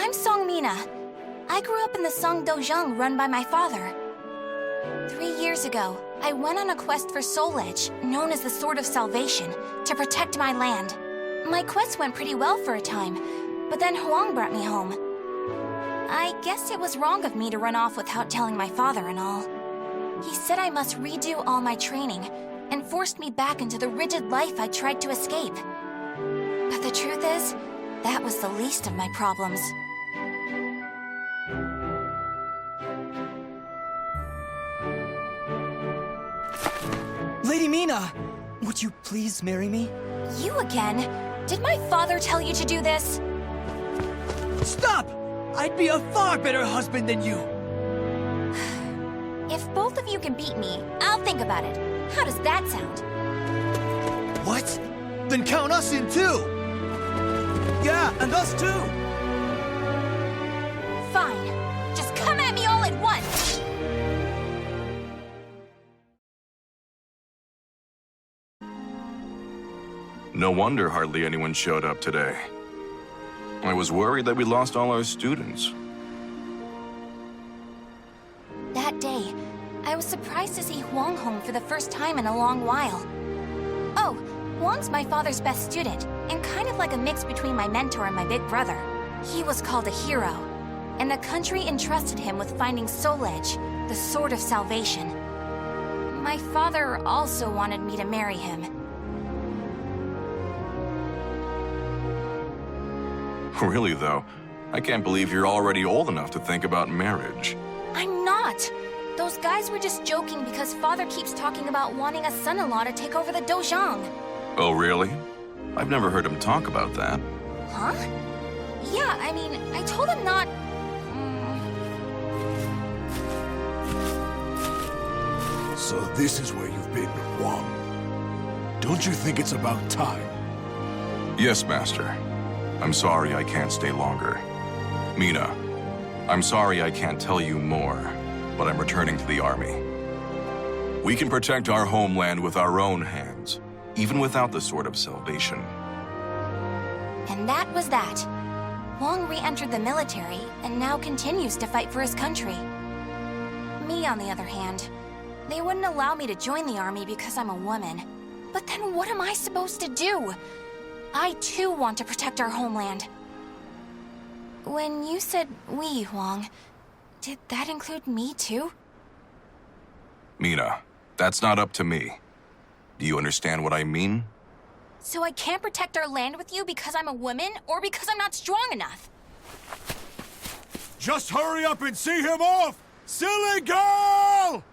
I'm Seong Mi-na. I grew up in the Song Dojang run by my father. 3 years ago, I went on a quest for Soul Edge, known as the Sword of Salvation, to protect my land. My quest went pretty well for a time, but then Hwang brought me home. I guess it was wrong of me to run off without telling my father and all. He said I must redo all my training, and forced me back into the rigid life I tried to escape. But the truth is, that was the least of my problems. Lady Mina, would you please marry me? You again? Did my father tell you to do this? Stop! I'd be a far better husband than you. If both of you can beat me, I'll think about it. How does that sound? What? Then count us in too! Yeah, and us too! Fine. Just come at me all at once! No wonder hardly anyone showed up today. I was worried that we lost all our students. That day, I was surprised to see Hwang home for the first time in a long while. Oh, Hwang's my father's best student, and kind of like a mix between my mentor and my big brother. He was called a hero, and the country entrusted him with finding Soul Edge, the Sword of Salvation. My father also wanted me to marry him. Really, though, I can't believe you're already old enough to think about marriage. I'm not! Those guys were just joking because father keeps talking about wanting a son-in-law to take over the Dojang. Oh, really? I've never heard him talk about that. Huh? Yeah, I mean, I told him not... So this is where you've been, Hwang. Don't you think it's about time? Yes, Master. I'm sorry I can't stay longer. Mina, I'm sorry I can't tell you more, but I'm returning to the army. We can protect our homeland with our own hands, even without the Sword of Salvation. And that was that. Hwang re-entered the military and now continues to fight for his country. Me, on the other hand, they wouldn't allow me to join the army because I'm a woman. But then what am I supposed to do? I too want to protect our homeland. When you said we, Hwang, did that include me too? Mina, that's not up to me. Do you understand what I mean? So I can't protect our land with you because I'm a woman, or because I'm not strong enough? Just hurry up and see him off! Silly girl!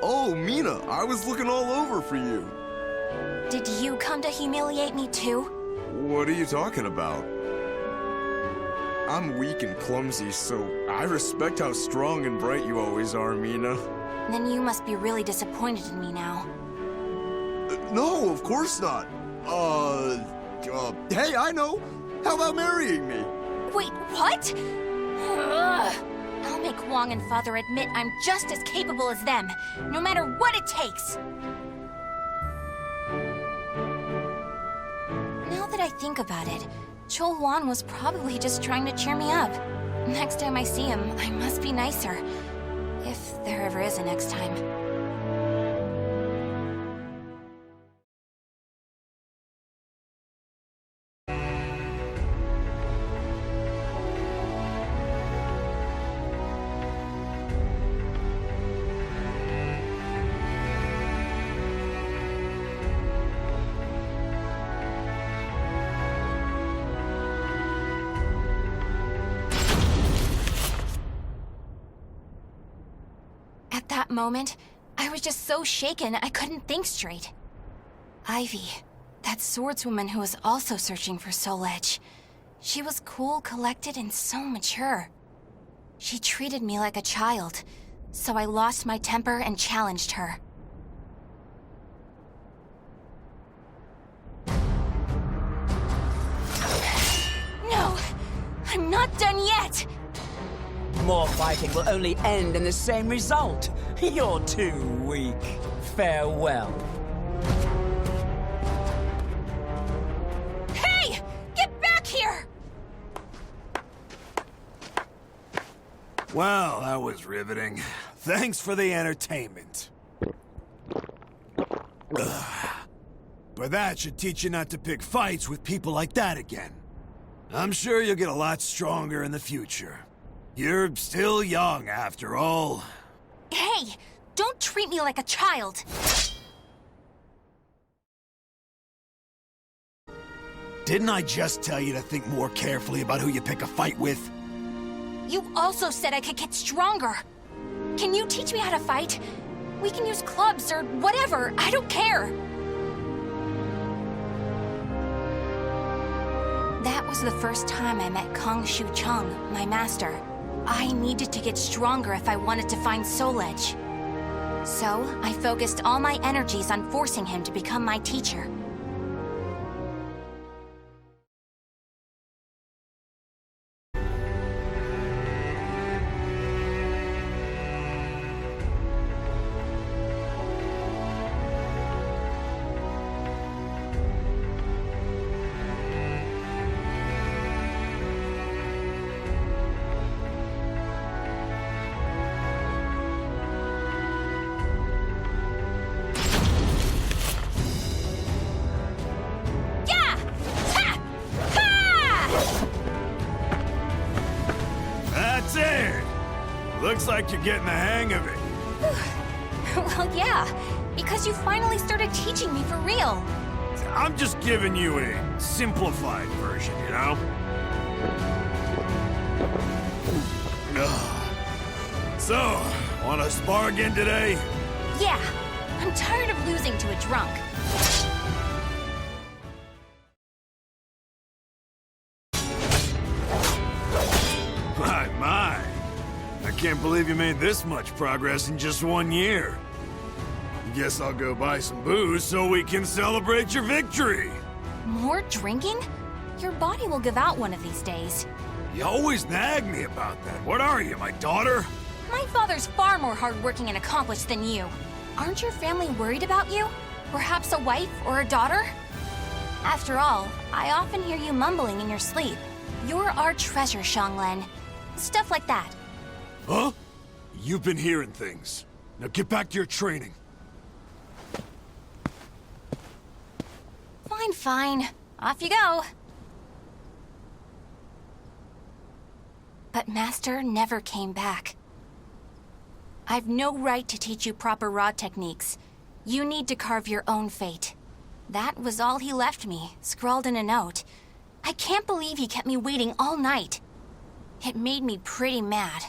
Oh, Mina, I was looking all over for you. Did you come to humiliate me too? What are you talking about? I'm weak and clumsy, so I respect how strong and bright you always are, Mina. Then you must be really disappointed in me now. No, of course not. Hey, I know. How about marrying me? Wait, what? Ugh. I'll make Hwang and Father admit I'm just as capable as them, no matter what it takes. Now that I think about it, Chol Hwan was probably just trying to cheer me up. Next time I see him, I must be nicer. If there ever is a next time. At that moment, I was just so shaken I couldn't think straight. Ivy, that swordswoman who was also searching for Soul Edge. She was cool, collected, and so mature. She treated me like a child, so I lost my temper and challenged her. No! I'm not done yet! More fighting will only end in the same result. You're too weak. Farewell. Hey! Get back here! Well, that was riveting. Thanks for the entertainment. Ugh. But that should teach you not to pick fights with people like that again. I'm sure you'll get a lot stronger in the future. You're still young, after all. Hey! Don't treat me like a child! Didn't I just tell you to think more carefully about who you pick a fight with? You also said I could get stronger. Can you teach me how to fight? We can use clubs or whatever, I don't care. That was the first time I met Kong Shu Chung, my master. I needed to get stronger if I wanted to find Soul Edge. So, I focused all my energies on forcing him to become my teacher. That's it! Looks like you're getting the hang of it. Well, yeah, because you finally started teaching me for real. I'm just giving you a simplified version, you know? Ugh. So, wanna spar again today? Yeah, I'm tired of losing to a drunk. My. I can't believe you made this much progress in just 1 year. Guess I'll go buy some booze so we can celebrate your victory. More drinking? Your body will give out one of these days. You always nag me about that. What are you, my daughter? My father's far more hardworking and accomplished than you. Aren't your family worried about you? Perhaps a wife or a daughter? After all, I often hear you mumbling in your sleep. You're our treasure, Xianglen. Stuff like that. Huh? You've been hearing things. Now get back to your training. Fine, fine. Off you go. But Master never came back. I've no right to teach you proper rod techniques. You need to carve your own fate. That was all he left me, scrawled in a note. I can't believe he kept me waiting all night. It made me pretty mad.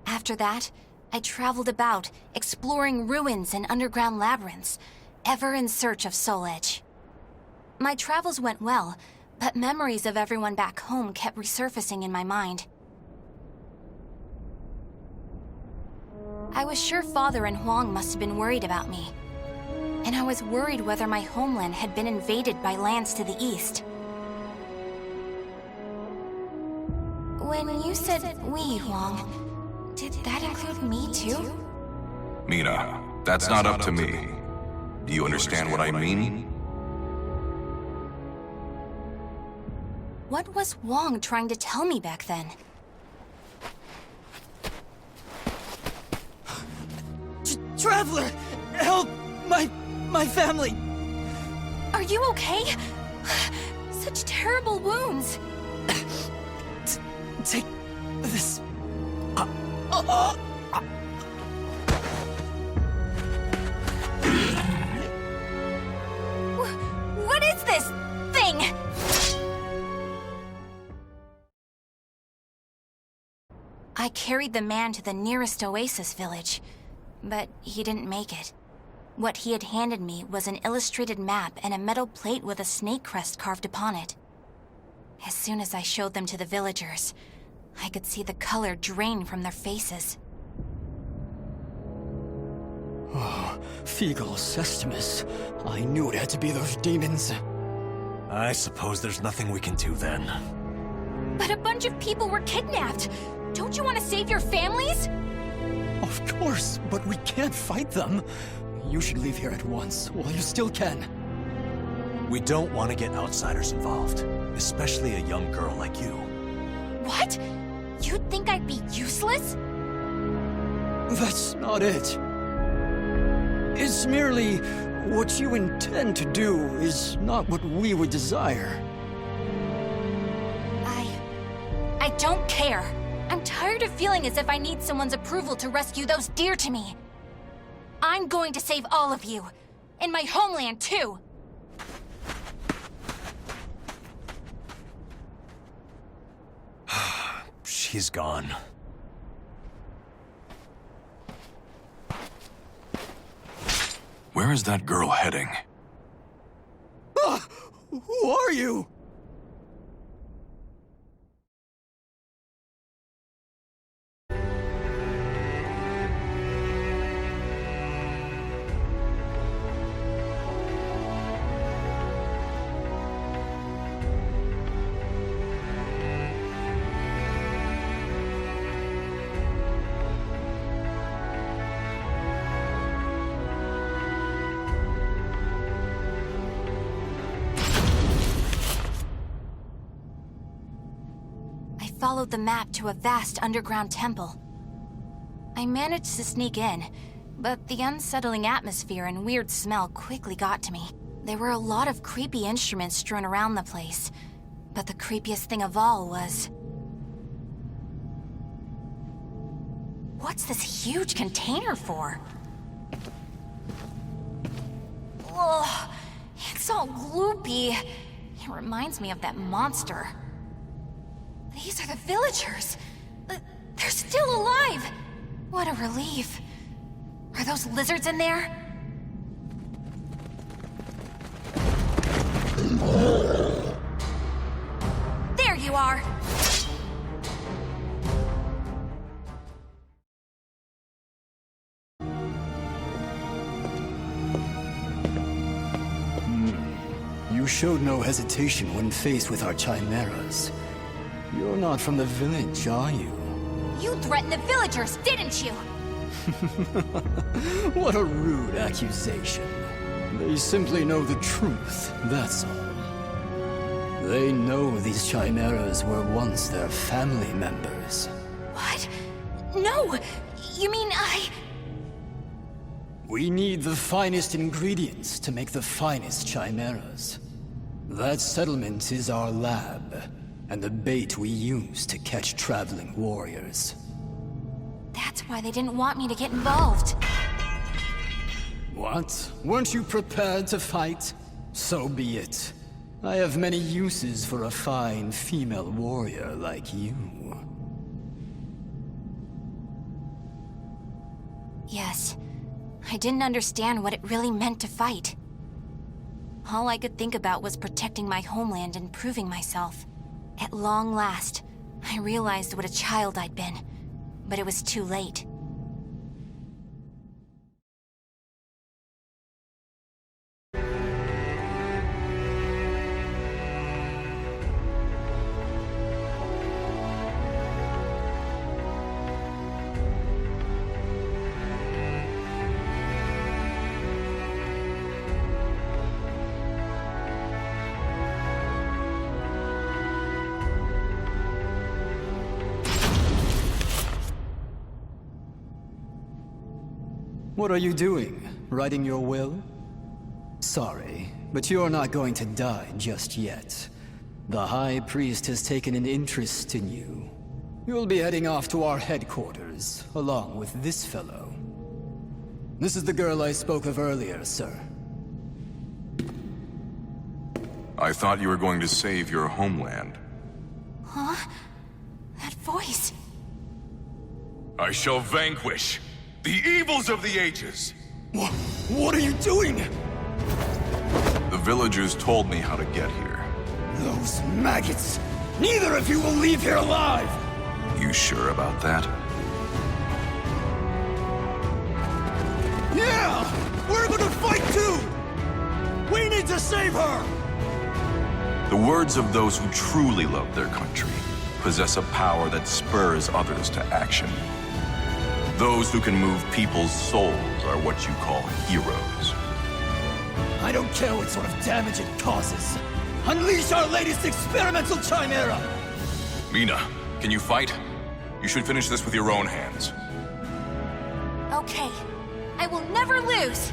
After that, I traveled about, exploring ruins and underground labyrinths, ever in search of Soul Edge. My travels went well, but memories of everyone back home kept resurfacing in my mind. I was sure Father and Hwang must have been worried about me. And I was worried whether my homeland had been invaded by lands to the east. When you said we, Hwang, did that include me too? Mi-na, that's not up to me. Do you understand what I mean? What was Hwang trying to tell me back then? Traveler! Help! My family! Are you okay? Such terrible wounds. Take this What is this thing? I carried the man to the nearest oasis village, but he didn't make it. What he had handed me was an illustrated map and a metal plate with a snake crest carved upon it. As soon as I showed them to the villagers, I could see the color drain from their faces. Oh, Fiegel, Sestimus. I knew it had to be those demons. I suppose there's nothing we can do then. But a bunch of people were kidnapped! Don't you want to save your families? Of course, but we can't fight them. You should leave here at once, while you still can. We don't want to get outsiders involved, especially a young girl like you. What? You'd think I'd be useless? That's not it. It's merely what you intend to do is not what we would desire. I don't care. I'm tired of feeling as if I need someone's approval to rescue those dear to me. I'm going to save all of you. And my homeland, too. She's gone. Where is that girl heading? Ah! Who are you? Followed the map to a vast underground temple. I managed to sneak in, but the unsettling atmosphere and weird smell quickly got to me. There were a lot of creepy instruments strewn around the place, but the creepiest thing of all was... What's this huge container for? Ugh, it's all gloopy. It reminds me of that monster. These are the villagers. They're still alive. What a relief. Are those lizards in there? There you are. You showed no hesitation when faced with our chimeras. You're not from the village, are you? You threatened the villagers, didn't you? What a rude accusation. They simply know the truth, that's all. They know these chimeras were once their family members. What? No! You mean We need the finest ingredients to make the finest chimeras. That settlement is our lab, and the bait we use to catch traveling warriors. That's why they didn't want me to get involved. What? Weren't you prepared to fight? So be it. I have many uses for a fine female warrior like you. Yes. I didn't understand what it really meant to fight. All I could think about was protecting my homeland and proving myself. At long last, I realized what a child I'd been, but it was too late. What are you doing? Writing your will? Sorry, but you're not going to die just yet. The High Priest has taken an interest in you. You'll be heading off to our headquarters, along with this fellow. This is the girl I spoke of earlier, sir. I thought you were going to save your homeland. Huh? That voice. I shall vanquish the evils of the ages. What are you doing? The villagers told me how to get here. Those maggots! Neither of you will leave here alive! You sure about that? Yeah! We're gonna fight too! We need to save her! The words of those who truly love their country possess a power that spurs others to action. Those who can move people's souls are what you call heroes. I don't care what sort of damage it causes. Unleash our latest experimental chimera! Mi-na, can you fight? You should finish this with your own hands. Okay. I will never lose!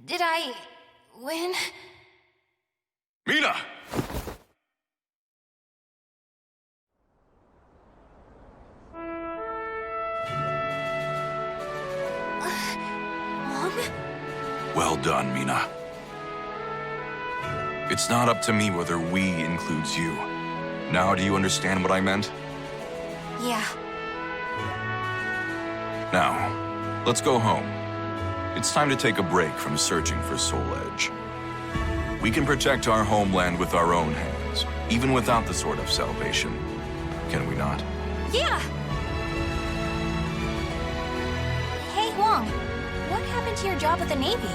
Did I win? Mi-na! Mom? Well done, Mi-na. It's not up to me whether we includes you. Now do you understand what I meant? Yeah. Now, let's go home. It's time to take a break from searching for Soul Edge. We can protect our homeland with our own hands, even without the Sword of Salvation. Can we not? Yeah! Hey, Hwang. What happened to your job at the Navy?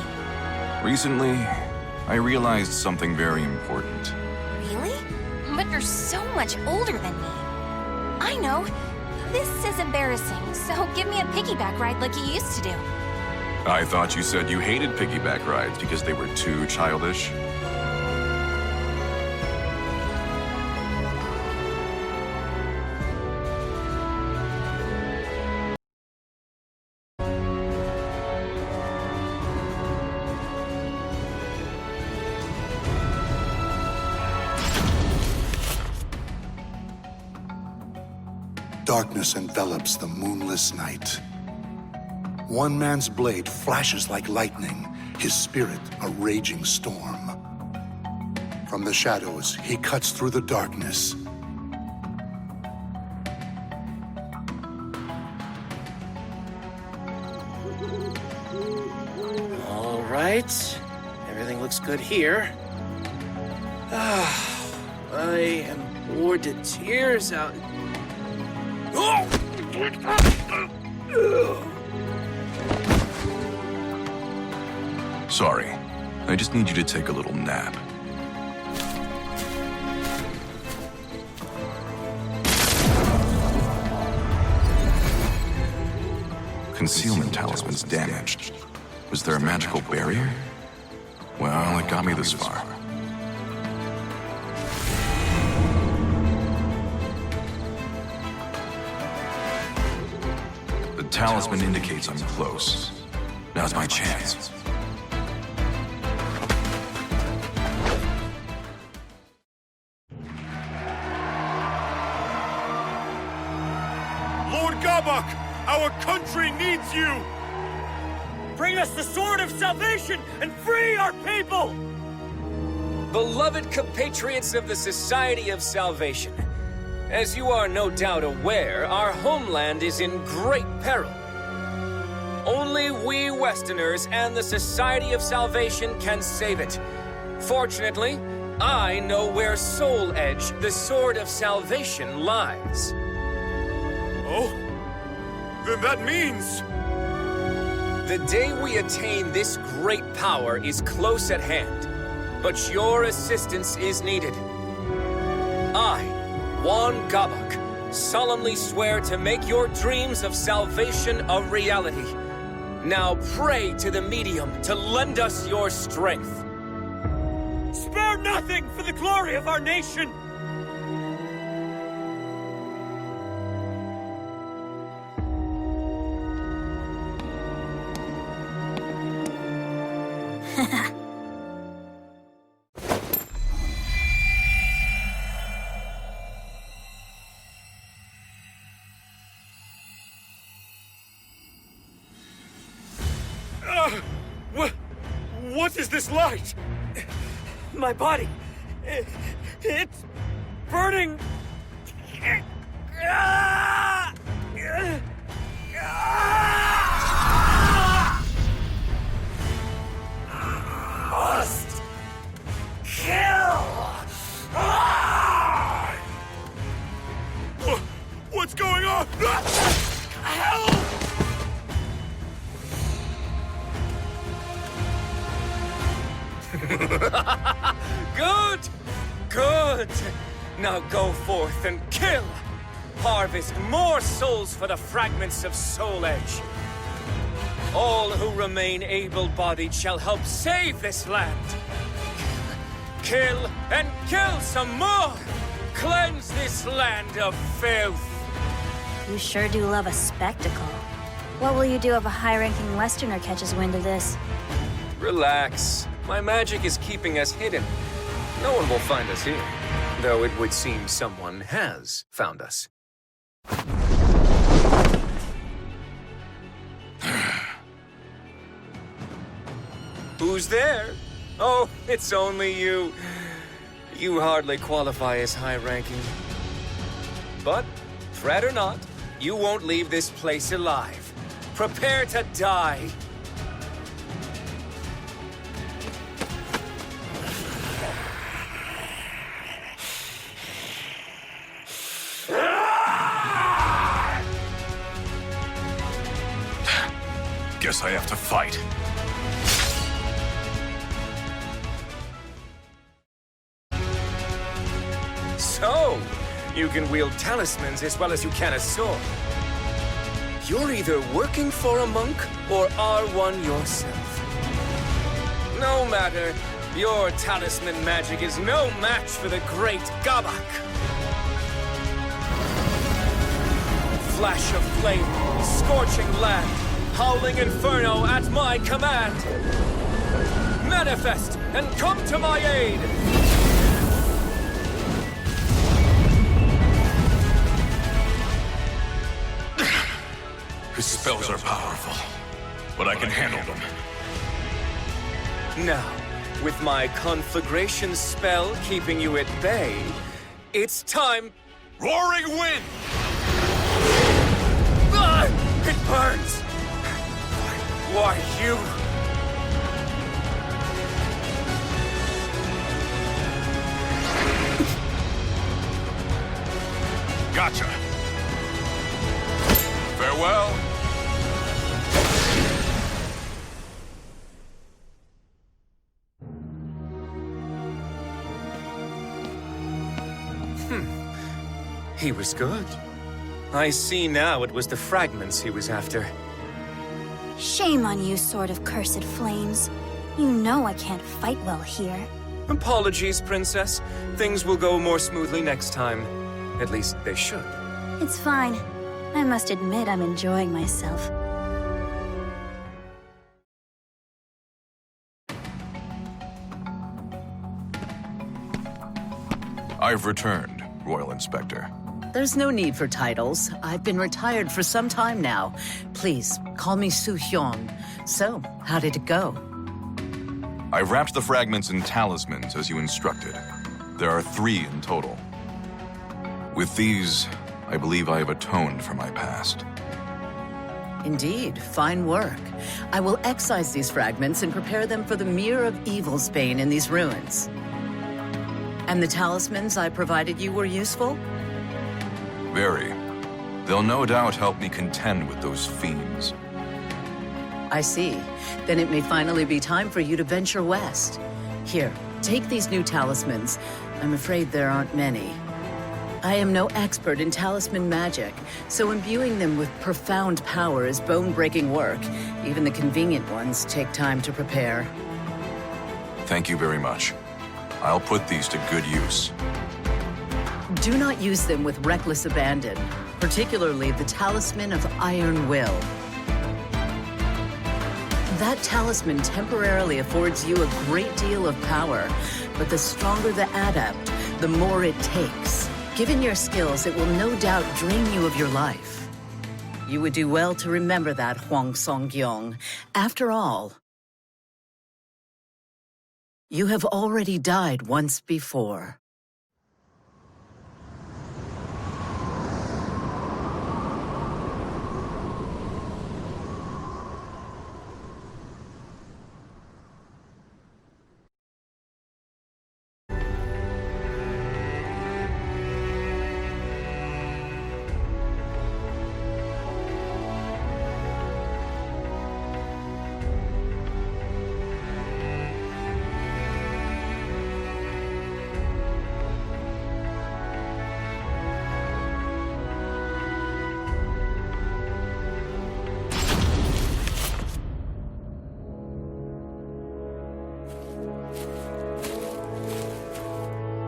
Recently, I realized something very important. Really? But you're so much older than me. I know. This is embarrassing, so give me a piggyback ride like you used to do. I thought you said you hated piggyback rides because they were too childish. Darkness envelops the moonless night. One man's blade flashes like lightning, his spirit a raging storm. From the shadows, he cuts through the darkness. All right. Everything looks good here. I am bored to tears out. Sorry. I just need you to take a little nap. Concealment talisman's damaged. Was there a magical barrier? Well, it got me this far. The talisman indicates I'm close. Now's my chance. Lord Gabok, our country needs you! Bring us the Sword of Salvation and free our people! Beloved compatriots of the Society of Salvation, as you are no doubt aware, our homeland is in great peril. Only we Westerners and the Society of Salvation can save it. Fortunately, I know where Soul Edge, the Sword of Salvation, lies. Oh? Then that means... The day we attain this great power is close at hand, but your assistance is needed. I, Won Gabok, solemnly swear to make your dreams of salvation a reality. Now pray to the medium to lend us your strength. Spare nothing for the glory of our nation! What is this light? My body. It's burning. Must kill. What's going on? Help! Good! Good! Now go forth and kill! Harvest more souls for the fragments of Soul Edge. All who remain able-bodied shall help save this land. Kill and kill some more! Cleanse this land of filth! You sure do love a spectacle. What will you do if a high-ranking Westerner catches wind of this? Relax. My magic is keeping us hidden. No one will find us here. Though it would seem someone has found us. Who's there? Oh, it's only you. You hardly qualify as high-ranking. But, fret or not, you won't leave this place alive. Prepare to die. Guess I have to fight. So, you can wield talismans as well as you can a sword. You're either working for a monk or are one yourself. No matter, your talisman magic is no match for the great Gabok. Flash of flame, scorching land, howling inferno at my command. Manifest and come to my aid. His spells are powerful, but I can handle them. Now, with my conflagration spell keeping you at bay, it's time... Roaring wind! Ah! It burns! Why, you... Gotcha. Farewell. He was good. I see now it was the fragments he was after. Shame on you, Sword of Cursed Flames. You know I can't fight well here. Apologies, Princess. Things will go more smoothly next time. At least they should. It's fine. I must admit I'm enjoying myself. I've returned, Royal Inspector. There's no need for titles. I've been retired for some time now. Please, call me Su-hyung. So, how did it go? I wrapped the fragments in talismans as you instructed. There are 3 in total. With these, I believe I have atoned for my past. Indeed, fine work. I will excise these fragments and prepare them for the Mirror of Evil's bane in these ruins. And the talismans I provided you were useful? Very. They'll no doubt help me contend with those fiends. I see. Then it may finally be time for you to venture west. Here, take these new talismans. I'm afraid there aren't many. I am no expert in talisman magic, so imbuing them with profound power is bone-breaking work. Even the convenient ones take time to prepare. Thank you very much. I'll put these to good use. Do not use them with reckless abandon, particularly the Talisman of Iron Will. That talisman temporarily affords you a great deal of power, but the stronger the adept, the more it takes. Given your skills, it will no doubt drain you of your life. You would do well to remember that, Hwang Song-gyong. After all, you have already died once before.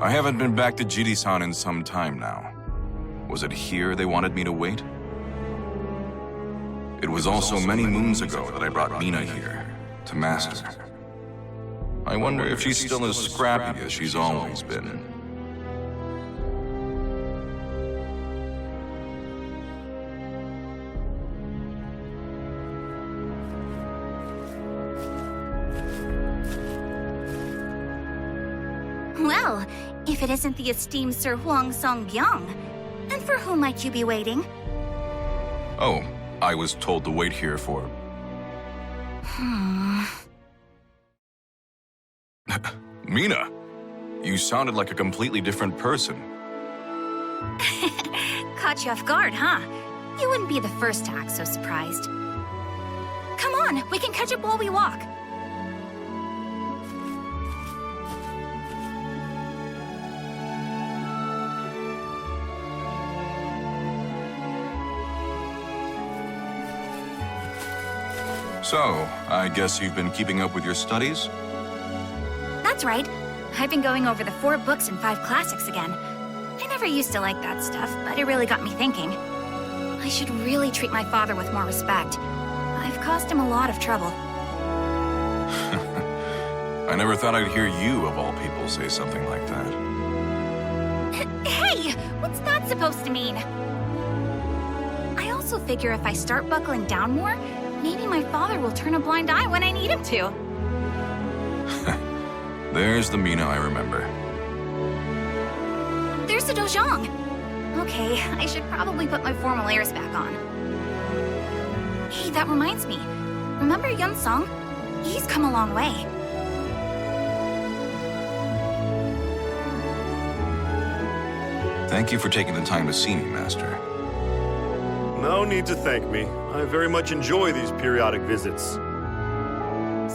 I haven't been back to Jiri-san in some time now. Was it here they wanted me to wait? It was also many moons ago that I brought Mi-na here, to Master. I wonder if she's still as scrappy as she's always been. Well, if it isn't the esteemed Sir Hwang Song-gyong, and for whom might you be waiting? Oh, I was told to wait here for... Mi-na, you sounded like a completely different person. Caught you off guard, huh? You wouldn't be the first to act so surprised. Come on, we can catch up while we walk. So, I guess you've been keeping up with your studies? That's right. I've been going over the 4 books and 5 classics again. I never used to like that stuff, but it really got me thinking. I should really treat my father with more respect. I've caused him a lot of trouble. I never thought I'd hear you, of all people, say something like that. Hey! What's that supposed to mean? I also figure if I start buckling down more, maybe my father will turn a blind eye when I need him to. There's the Mi-na I remember. There's the dojang. Okay, I should probably put my formal airs back on. Hey, that reminds me. Remember Yun Song? He's come a long way. Thank you for taking the time to see me, Master. No need to thank me. I very much enjoy these periodic visits.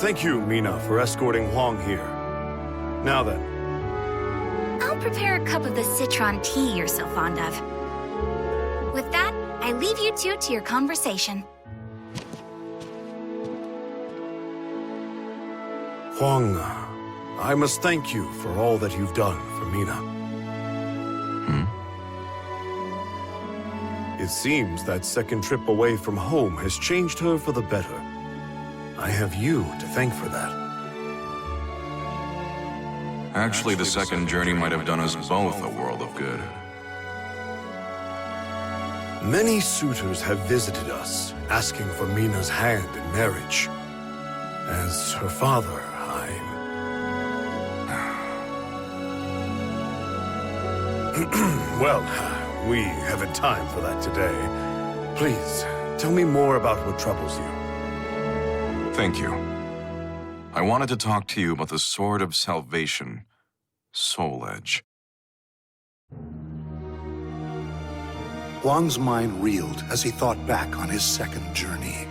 Thank you, Mi-na, for escorting Hwang here. Now then. I'll prepare a cup of the citron tea you're so fond of. With that, I leave you two to your conversation. Hwang, I must thank you for all that you've done for Mi-na. It seems that second trip away from home has changed her for the better. I have you to thank for that. Actually, the second journey might have done us both a world of good. Many suitors have visited us, asking for Mi-na's hand in marriage. As her father, Well, we haven't time for that today. Please, tell me more about what troubles you. Thank you. I wanted to talk to you about the Sword of Salvation, Soul Edge. Hwang's mind reeled as he thought back on his second journey.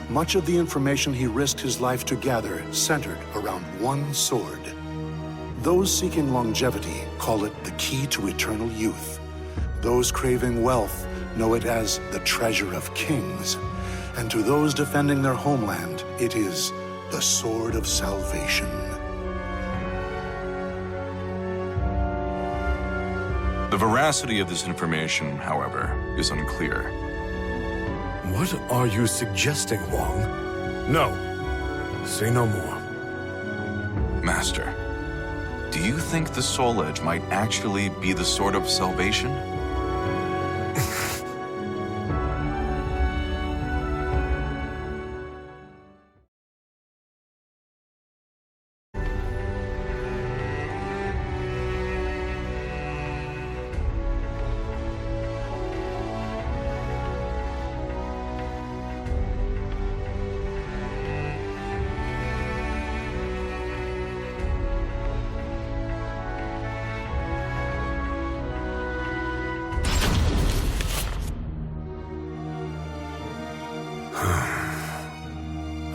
Much of the information he risked his life to gather centered around one sword. Those seeking longevity call it the key to eternal youth. Those craving wealth know it as the treasure of kings. And to those defending their homeland, it is the Sword of Salvation. The veracity of this information, however, is unclear. What are you suggesting, Hwang? No, Say no more. Master, do you think the Soul Edge might actually be the sword of salvation?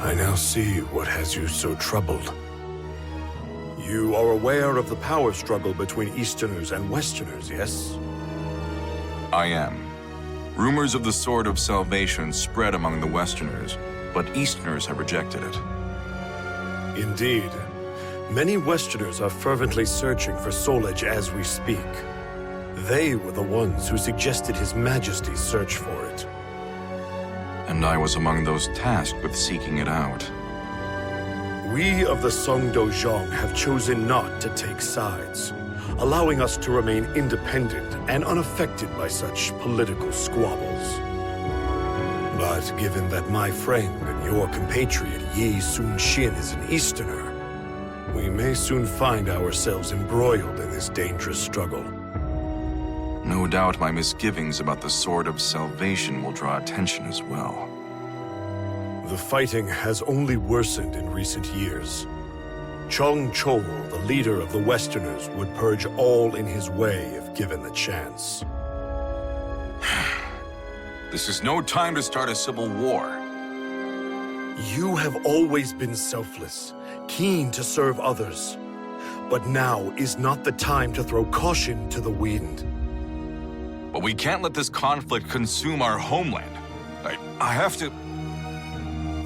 I now see what has you so troubled. You are aware of the power struggle between Easterners and Westerners, yes? I am. Rumors of the Sword of Salvation spread among the Westerners, but Easterners have rejected it. Indeed. Many Westerners are fervently searching for Soul Edge as we speak. They were the ones who suggested His Majesty's search for it. And I was among those tasked with seeking it out. We of the Songdo-jong have chosen not to take sides, allowing us to remain independent and unaffected by such political squabbles. But given that my friend and your compatriot Yi Sun-shin is an Easterner, we may soon find ourselves embroiled in this dangerous struggle. No doubt my misgivings about the Sword of Salvation will draw attention as well. The fighting has only worsened in recent years. Chung Chol, the leader of the Westerners, would purge all in his way if given the chance. This is no time to start a civil war. You have always been selfless, keen to serve others. But now is not the time to throw caution to the wind. But we can't let this conflict consume our homeland. I have to...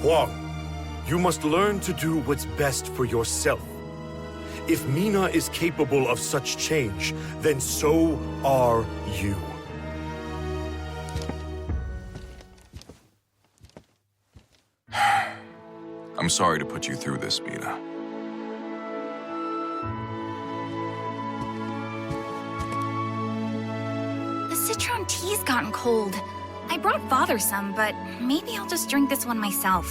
Hwang, you must learn to do what's best for yourself. If Mi-na is capable of such change, then so are you. I'm sorry to put you through this, Mi-na. The citron tea's gotten cold. I brought Father some, but maybe I'll just drink this one myself.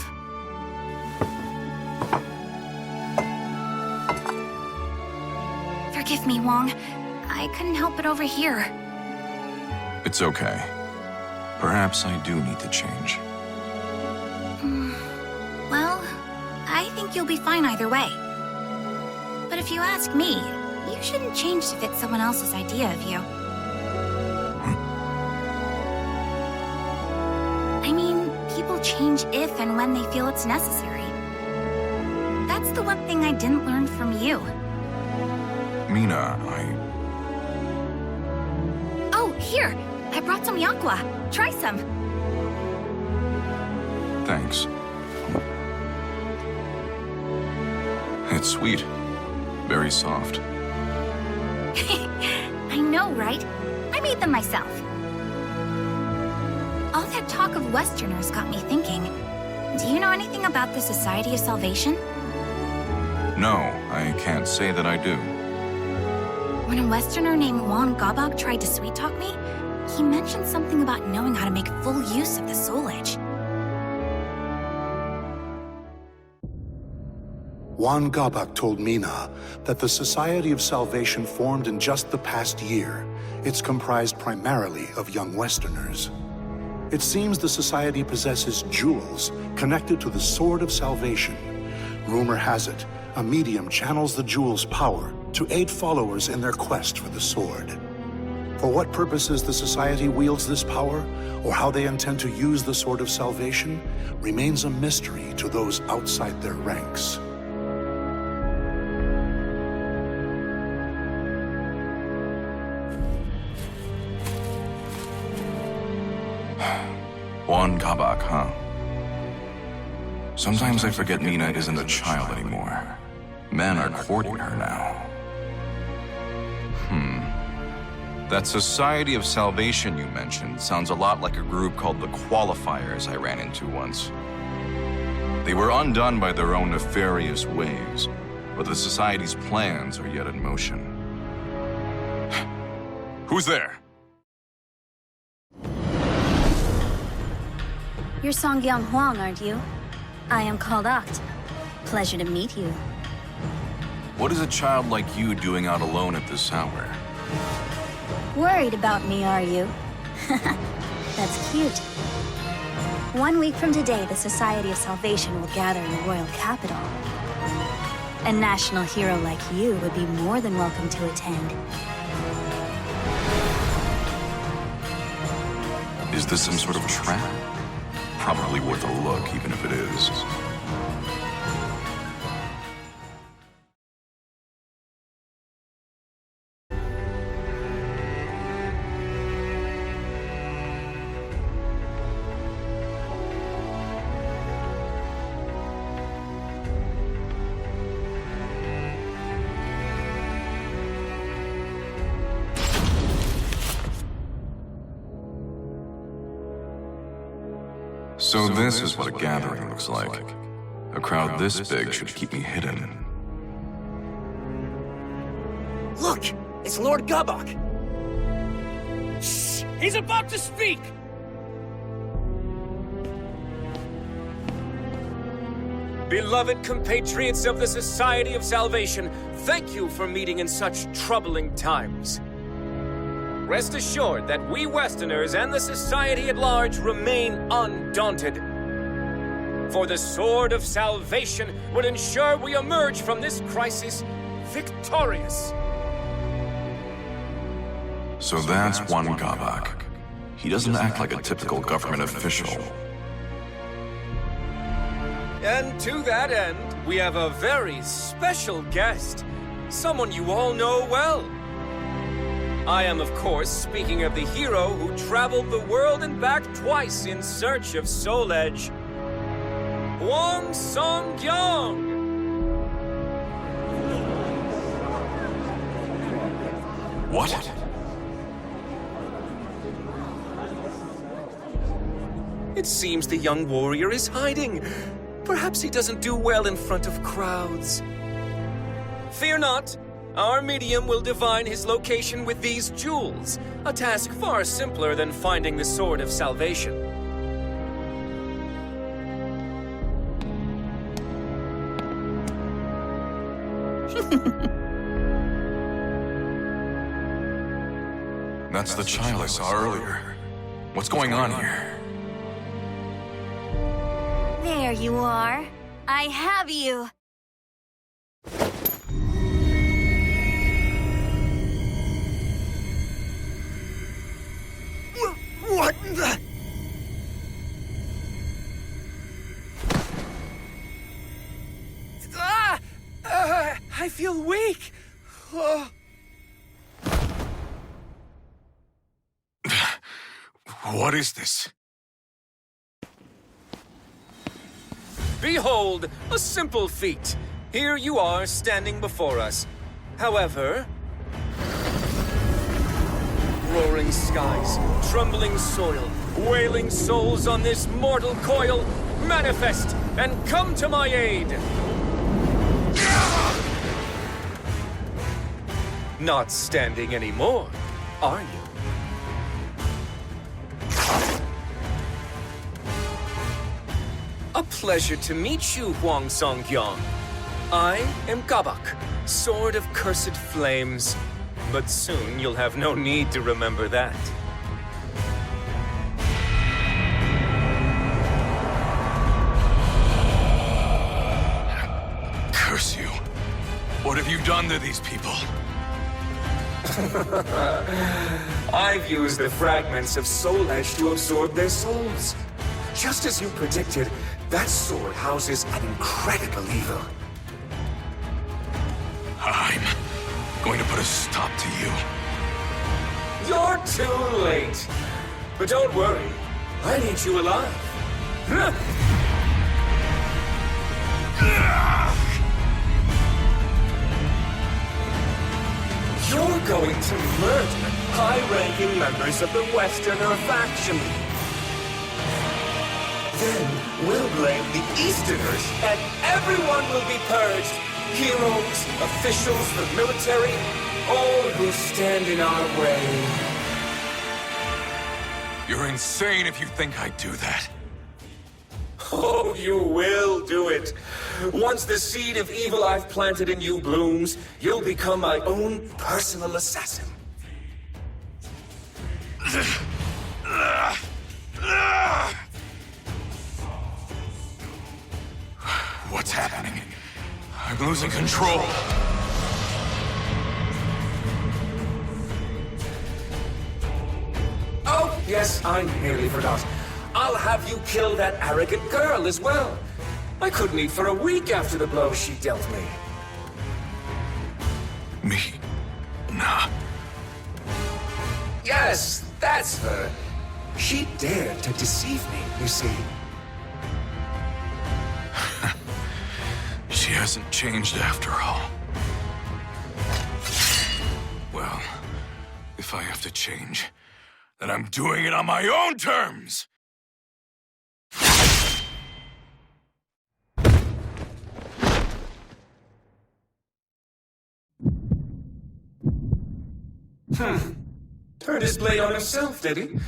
Forgive me, Hwang. I couldn't help it over here. It's okay. Perhaps I do need to change. Well, I think you'll be fine either way. But if you ask me, you shouldn't change to fit someone else's idea of you. I mean, people change if and when they feel it's necessary. That's the one thing I didn't learn from you. Mi-na, Oh, here! I brought some yakwa. Try some. Thanks. It's sweet. Very soft. I know, right? I made them myself. All that talk of Westerners got me thinking. Do you know anything about the Society of Salvation? No, I can't say that I do. When a Westerner named Won Gabok tried to sweet-talk me, he mentioned something about knowing how to make full use of the Soul Edge. Won Gabok told Mi-na that the Society of Salvation formed in just the past year. It's comprised primarily of young Westerners. It seems the Society possesses jewels connected to the Sword of Salvation. Rumor has it, a medium channels the jewel's power to aid followers in their quest for the sword. For what purposes the Society wields this power, or how they intend to use the Sword of Salvation, remains a mystery to those outside their ranks. Won Gabok, huh? Sometimes I forget Mi-na isn't a child anymore. Men are courting her now. That Society of Salvation you mentioned sounds a lot like a group called the Qualifiers I ran into once. They were undone by their own nefarious ways, but the Society's plans are yet in motion. Who's there? You're Seong Hwang, aren't you? I am called Oct. Pleasure to meet you. What is a child like you doing out alone at this hour? Worried about me, are you? That's cute. 1 week from today, the Society of Salvation will gather in the royal capital. A national hero like you would be more than welcome to attend. Is this some sort of trap? Probably worth a look, even if it is. So this is what a gathering looks like. A crowd this big should keep me hidden. Look! It's Lord Gabok! Shh! He's about to speak! Beloved compatriots of the Society of Salvation, thank you for meeting in such troubling times. Rest assured that we Westerners and the Society at large remain undaunted. For the Sword of Salvation would ensure we emerge from this crisis victorious. So that's Won Gabok. He doesn't act like a typical government official. And to that end, we have a very special guest. Someone you all know well. I am, of course, speaking of the hero who traveled the world and back twice in search of Soul Edge. Hwang Song-kyung! What? It seems the young warrior is hiding. Perhaps he doesn't do well in front of crowds. Fear not. Our medium will divine his location with these jewels, a task far simpler than finding the Sword of Salvation. That's the child I saw earlier. What's going on here? There you are. I have you. What the? I feel weak. What is this? Behold, a simple feat. Here you are standing before us. However, roaring skies, trembling soil, wailing souls on this mortal coil, manifest and come to my aid! Not standing anymore, are you? A pleasure to meet you, Hwang Song-kyung. I am Gabok, Sword of Cursed Flames. But soon you'll have no need to remember that. Curse you. What have you done to these people? I've used the fragments of Soul Edge to absorb their souls. Just as you predicted, that sword houses an incredible evil. I'm going to put a stop to you. You're too late. But don't worry, I need you alive. You're going to murder high-ranking members of the Westerner faction. Then we'll blame the Easterners, and everyone will be purged. Heroes, officials, the military, all who stand in our way. You're insane if you think I'd do that. Oh, you will do it. Once the seed of evil I've planted in you blooms, you'll become my own personal assassin. What's happening? I'm losing control. Oh, yes, I nearly forgot. I'll have you kill that arrogant girl as well. I couldn't eat for a week after the blow she dealt me. Me? Nah. Yes, that's her. She dared to deceive me, you see. She hasn't changed after all. Well, if I have to change, then I'm doing it on my own terms! Turned his blade on himself, did he?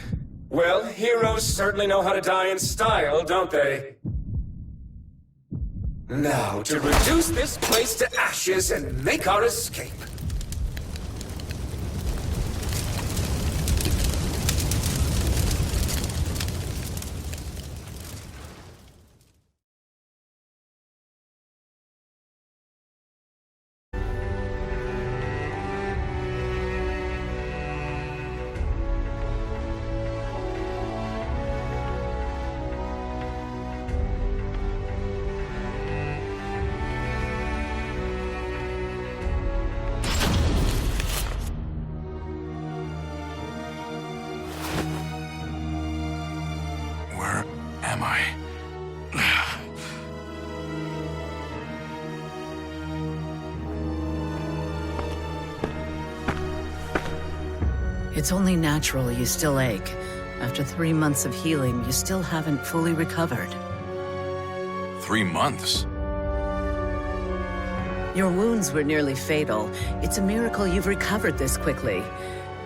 Well, heroes certainly know how to die in style, don't they? Now, to reduce this place to ashes and make our escape. Am I? It's only natural you still ache. After 3 months of healing, you still haven't fully recovered. 3 months? Your wounds were nearly fatal. It's a miracle you've recovered this quickly.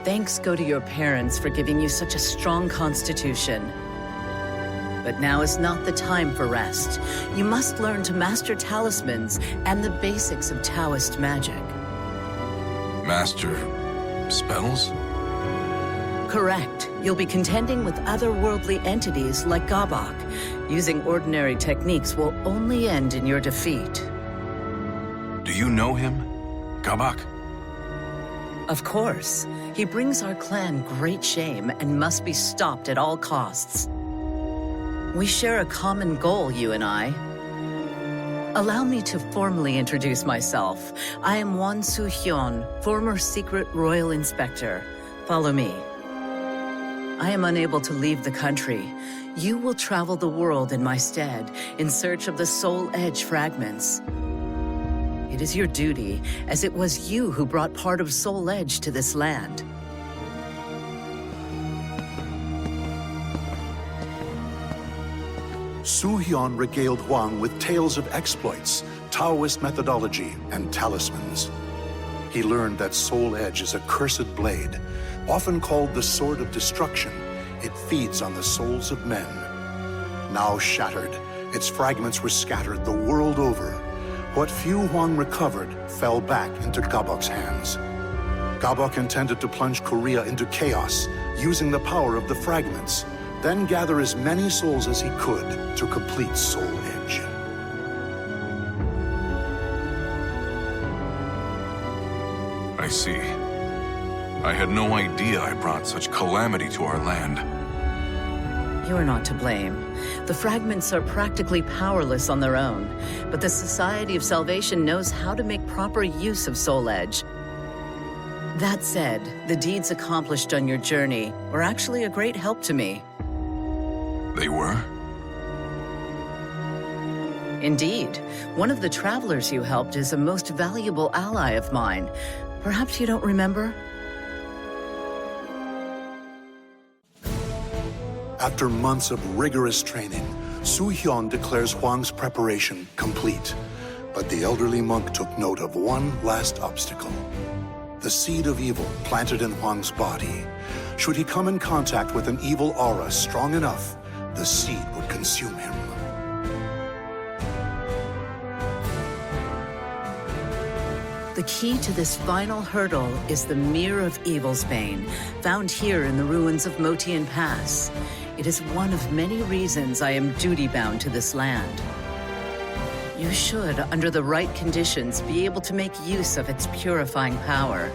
Thanks go to your parents for giving you such a strong constitution. But now is not the time for rest. You must learn to master talismans and the basics of Taoist magic. Master spells? Correct. You'll be contending with otherworldly entities like Gabok. Using ordinary techniques will only end in your defeat. Do you know him? Gabok? Of course. He brings our clan great shame and must be stopped at all costs. We share a common goal, you and I. Allow me to formally introduce myself. I am Won Soo-hyun, former secret royal inspector. Follow me. I am unable to leave the country. You will travel the world in my stead, in search of the Soul Edge fragments. It is your duty, as it was you who brought part of Soul Edge to this land. Soo-hyun regaled Hwang with tales of exploits, Taoist methodology, and talismans. He learned that Soul Edge is a cursed blade, often called the Sword of Destruction. It feeds on the souls of men. Now shattered, its fragments were scattered the world over. What few Hwang recovered fell back into Gabok's hands. Gabok intended to plunge Korea into chaos, using the power of the fragments, then gather as many souls as he could to complete Soul Edge. I see. I had no idea I brought such calamity to our land. You're not to blame. The fragments are practically powerless on their own, but the Society of Salvation knows how to make proper use of Soul Edge. That said, the deeds accomplished on your journey were actually a great help to me. They were? Indeed. One of the travelers you helped is a most valuable ally of mine. Perhaps you don't remember? After months of rigorous training, Su-hyun declares Hwang's preparation complete. But the elderly monk took note of one last obstacle. The seed of evil planted in Hwang's body. Should he come in contact with an evil aura strong enough, the seed would consume him. The key to this final hurdle is the Mirror of Evil's Bane, found here in the ruins of Motian Pass. It is one of many reasons I am duty-bound to this land. You should, under the right conditions, be able to make use of its purifying power.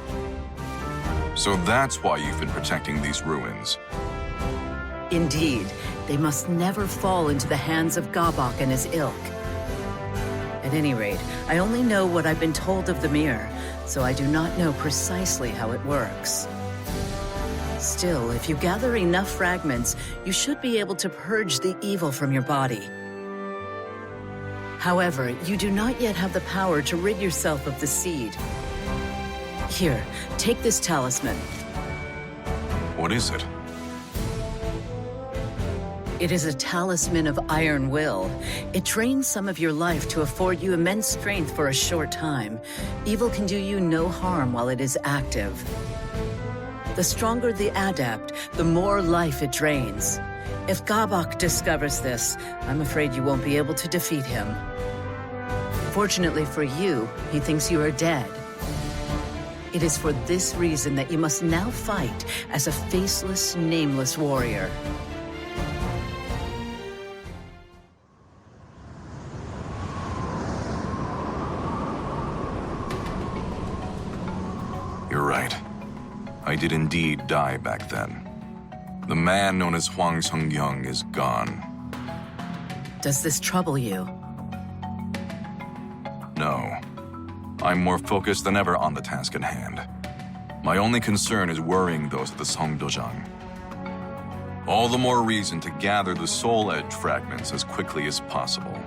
So that's why you've been protecting these ruins. Indeed, they must never fall into the hands of Gabok and his ilk. At any rate, I only know what I've been told of the mirror, so I do not know precisely how it works. Still, if you gather enough fragments, you should be able to purge the evil from your body. However, you do not yet have the power to rid yourself of the seed. Here, take this talisman. What is it? It is a talisman of iron will. It drains some of your life to afford you immense strength for a short time. Evil can do you no harm while it is active. The stronger the adept, the more life it drains. If Gabok discovers this, I'm afraid you won't be able to defeat him. Fortunately for you, he thinks you are dead. It is for this reason that you must now fight as a faceless, nameless warrior. You're right. I did indeed die back then. The man known as Hwang Seong-myeong is gone. Does this trouble you? No. I'm more focused than ever on the task at hand. My only concern is worrying those at the Songdojang. All the more reason to gather the Soul Edge fragments as quickly as possible.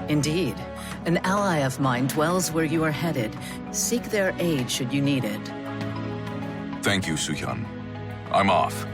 Indeed. An ally of mine dwells where you are headed. Seek their aid should you need it. Thank you, Su-hyun. I'm off.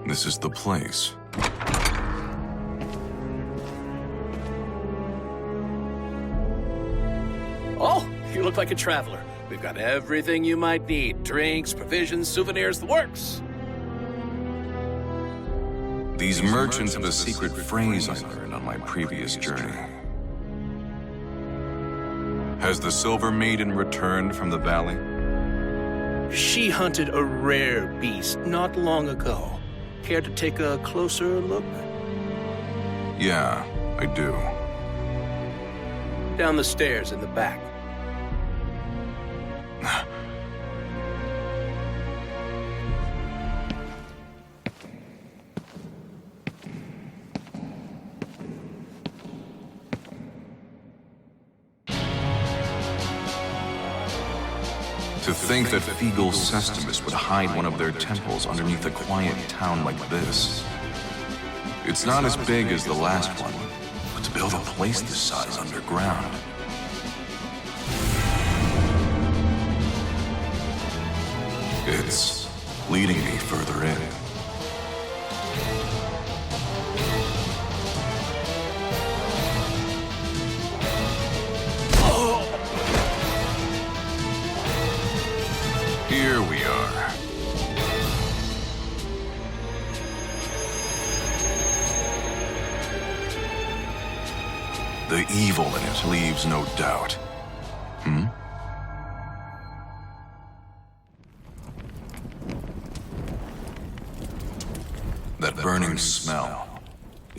This is the place. Oh, you look like a traveler. We've got everything you might need. Drinks, provisions, souvenirs, the works. These merchants have a secret phrase I learned on my previous journey. Has the Silver Maiden returned from the valley? She hunted a rare beast not long ago. Care to take a closer look? Yeah, I do. Down the stairs in the back. To think that Fegal Sestimus would hide one of their temples underneath a quiet town like this. It's not as big as the last one, but to build a place this size underground. It's leading me further in. Here we are. The evil in it leaves no doubt.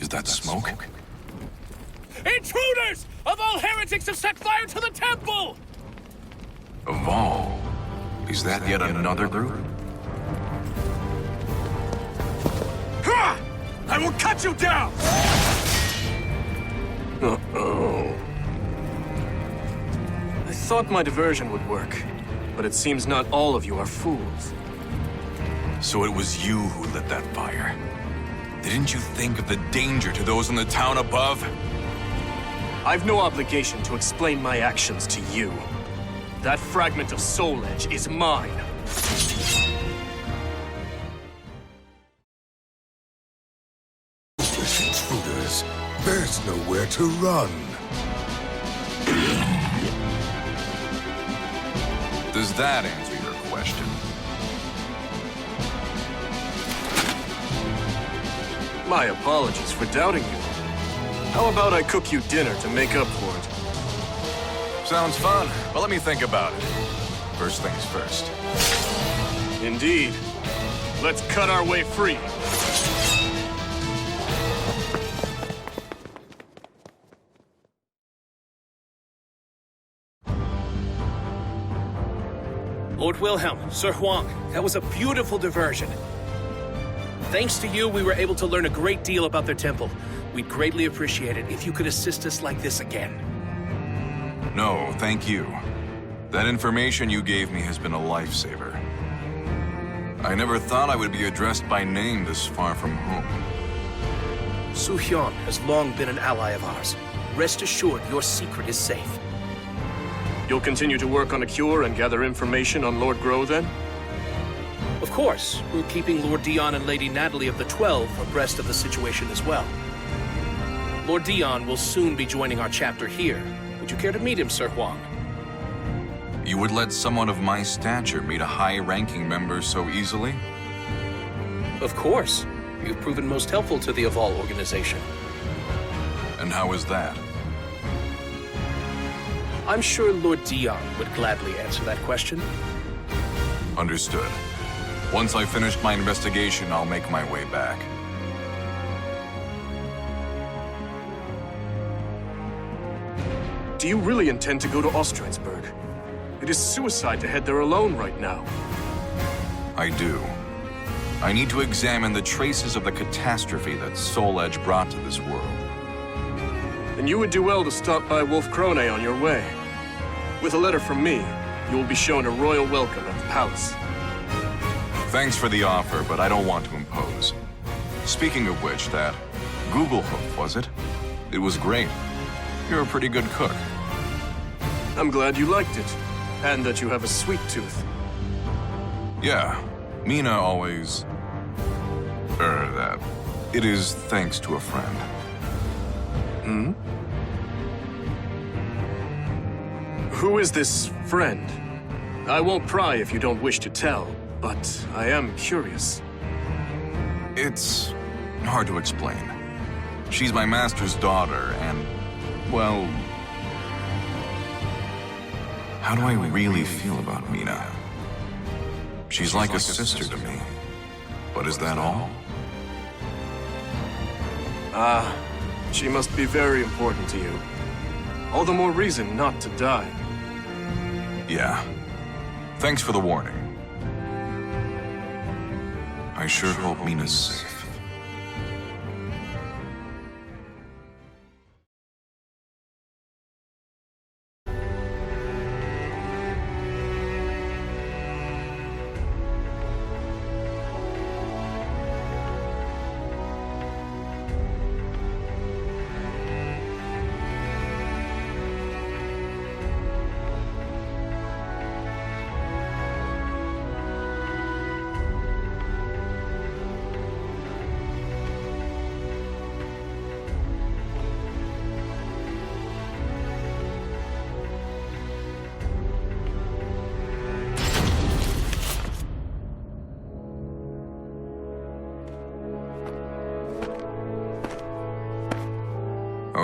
Is that smoke? Intruders! Of all heretics have set fire to the temple! Of all? Is that yet another group? Ha! I will cut you down! Uh-oh. I thought my diversion would work, but it seems not all of you are fools. So it was you who lit that fire. Didn't you think of the danger to those in the town above? I've no obligation to explain my actions to you. That fragment of soul edge is mine. Intruders, there's nowhere to run. Does that answer your question? My apologies for doubting you. How about I cook you dinner to make up for it? Sounds fun, but let me think about it. First things first. Indeed. Let's cut our way free. Lord Wilhelm, Sir Hwang, that was a beautiful diversion. Thanks to you, we were able to learn a great deal about their temple. We'd greatly appreciate it if you could assist us like this again. No, thank you. That information you gave me has been a lifesaver. I never thought I would be addressed by name this far from home. Su-hyun has long been an ally of ours. Rest assured, your secret is safe. You'll continue to work on a cure and gather information on Lord Grow, then? Of course, we're keeping Lord Dion and Lady Natalie of the 12 abreast of the situation as well. Lord Dion will soon be joining our chapter here. Would you care to meet him, Sir Hwang? You would let someone of my stature meet a high-ranking member so easily? Of course. You've proven most helpful to the Aval organization. And how is that? I'm sure Lord Dion would gladly answer that question. Understood. Once I've finished my investigation, I'll make my way back. Do you really intend to go to Ostrensburg? It is suicide to head there alone right now. I do. I need to examine the traces of the catastrophe that Soul Edge brought to this world. Then you would do well to stop by Wolf Krone on your way. With a letter from me, you will be shown a royal welcome at the palace. Thanks for the offer, but I don't want to impose. Speaking of which, that Google hoof, was it? It was great. You're a pretty good cook. I'm glad you liked it, and that you have a sweet tooth. Yeah, Mi-na always... that. It is thanks to a friend. Hmm? Who is this friend? I won't pry if you don't wish to tell, but I am curious. It's hard to explain. She's my master's daughter, and, well... How do I really feel about Mi-na? She's like a sister to me. But is that all? Ah, she must be very important to you. All the more reason not to die. Yeah. Thanks for the warning. I sure hope Mi-na's safe.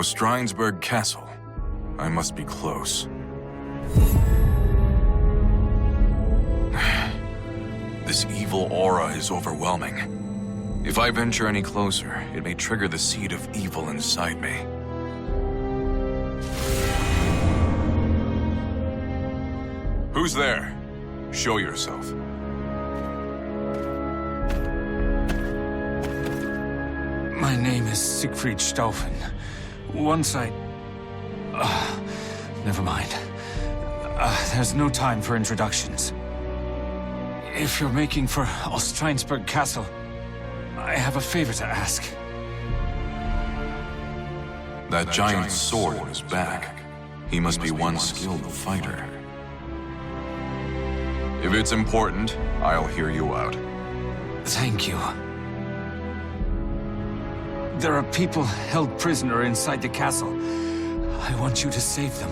Ostrensburg Castle. I must be close. This evil aura is overwhelming. If I venture any closer, it may trigger the seed of evil inside me. Who's there? Show yourself. My name is Siegfried Stauffen. Once I... never mind. There's no time for introductions. If you're making for Ostreinsberg Castle, I have a favor to ask. That giant sword on his back. He must be one skilled fighter. If it's important, I'll hear you out. Thank you. There are people held prisoner inside the castle. I want you to save them.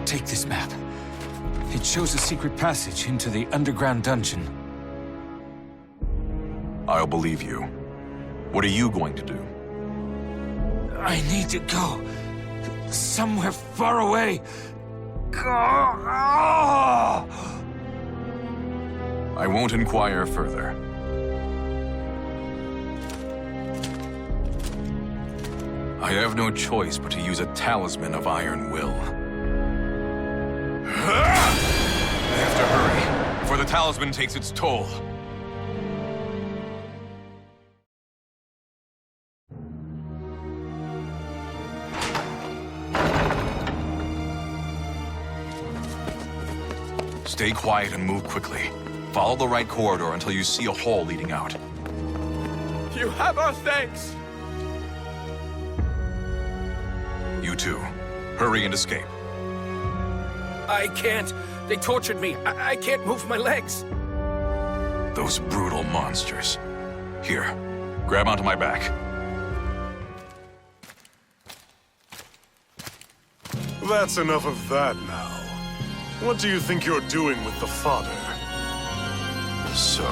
Take this map. It shows a secret passage into the underground dungeon. I'll believe you. What are you going to do? I need to go. Somewhere far away. I won't inquire further. I have no choice but to use a talisman of iron will. I have to hurry, before the talisman takes its toll. Stay quiet and move quickly. Follow the right corridor until you see a hall leading out. You have our thanks! You two, hurry and escape. I can't. They tortured me. I can't move my legs. Those brutal monsters. Here, grab onto my back. That's enough of that now. What do you think you're doing with the father? So,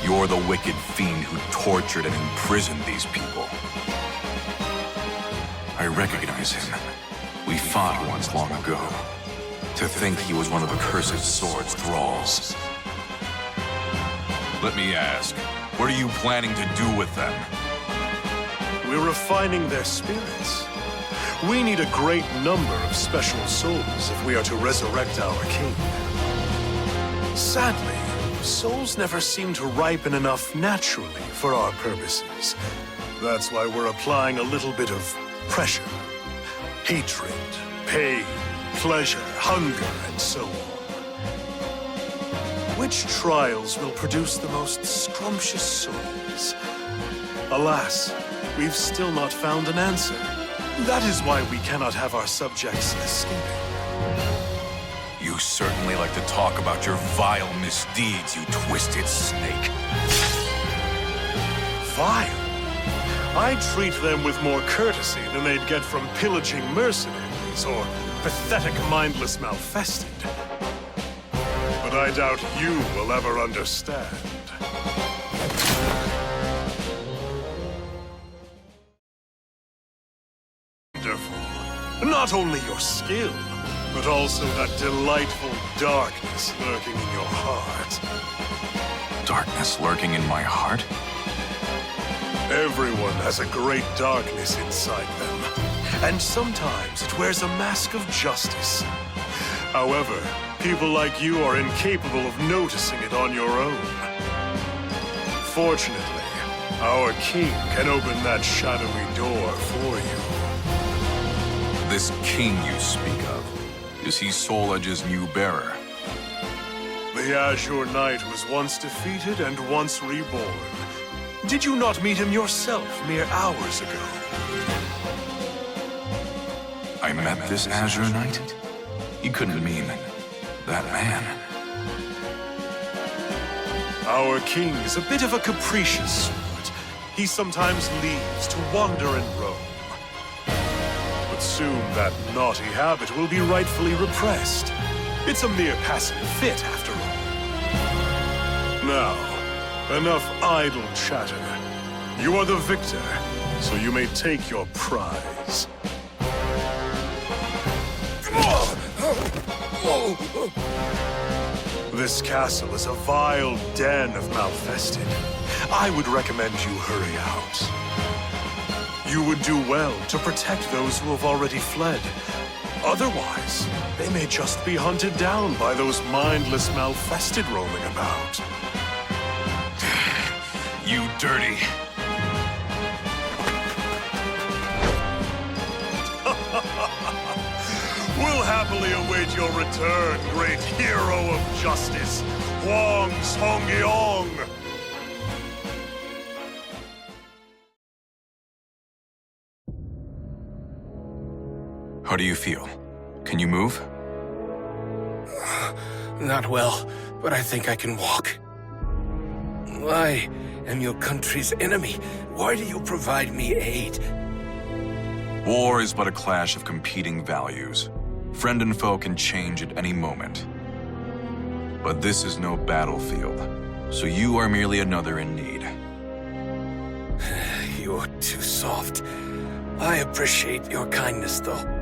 you're the wicked fiend who tortured and imprisoned these people. I recognize him. We fought once long ago. To think he was one of the cursed sword's thralls. Let me ask, what are you planning to do with them? We're refining their spirits. We need a great number of special souls if we are to resurrect our king. Sadly, souls never seem to ripen enough naturally for our purposes. That's why we're applying a little bit of pressure. Hatred, pain, pleasure, hunger, and so on. Which trials will produce the most scrumptious souls? Alas, we've still not found an answer. That is why we cannot have our subjects escaping. You certainly like to talk about your vile misdeeds, you twisted snake. Vile? I treat them with more courtesy than they'd get from pillaging mercenaries or pathetic mindless malfested. But I doubt you will ever understand. Not only your skill, but also that delightful darkness lurking in your heart. Darkness lurking in my heart? Everyone has a great darkness inside them, and sometimes it wears a mask of justice. However, people like you are incapable of noticing it on your own. Fortunately, our king can open that shadowy door for you. This king you speak of, is he Soul Edge's new bearer? The Azure Knight was once defeated and once reborn. Did you not meet him yourself mere hours ago? I met this Azure Knight? He couldn't mean that man. Our king is a bit of a capricious sort. He sometimes leaves to wander and roam. But soon that naughty habit will be rightfully repressed. It's a mere passing fit, after all. Now, enough idle chatter. You are the victor, so you may take your prize. This castle is a vile den of malfested. I would recommend you hurry out. You would do well to protect those who have already fled. Otherwise, they may just be hunted down by those mindless malfested roaming about. You dirty... We'll happily await your return, great hero of justice, Hwang Han-myeong. How do you feel? Can you move? Not well, but I think I can walk. I am your country's enemy. Why do you provide me aid? War is but a clash of competing values. Friend and foe can change at any moment. But this is no battlefield, so you are merely another in need. You're too soft. I appreciate your kindness, though.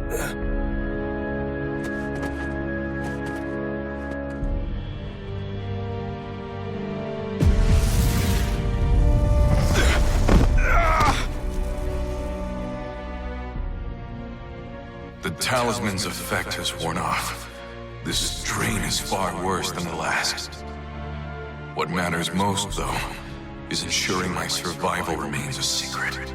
The talisman's effect has worn off. This strain is far worse than the last. What matters most, though, is ensuring my survival remains a secret.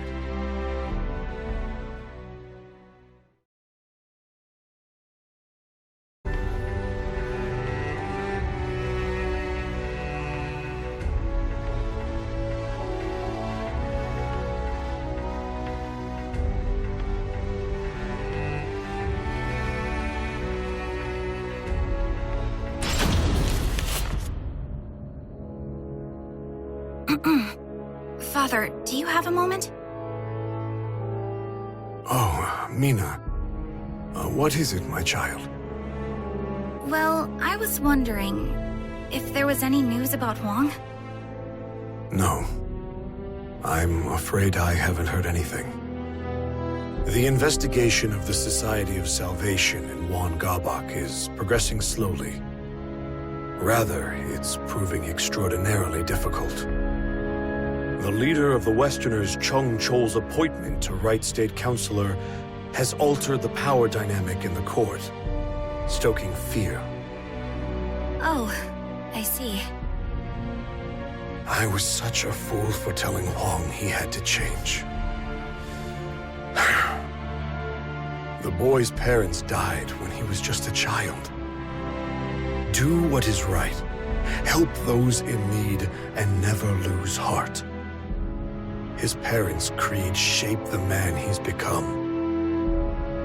Father, do you have a moment? Oh, Mi-na. What is it, my child? Well, I was wondering if there was any news about Hwang? No. I'm afraid I haven't heard anything. The investigation of the Society of Salvation in Won Gabok is progressing slowly. Rather, it's proving extraordinarily difficult. The leader of the Westerners, Chung Chol's appointment to Right State Councilor has altered the power dynamic in the court, stoking fear. Oh, I see. I was such a fool for telling Hwang he had to change. The boy's parents died when he was just a child. Do what is right. Help those in need and never lose heart. His parents' creed shaped the man he's become.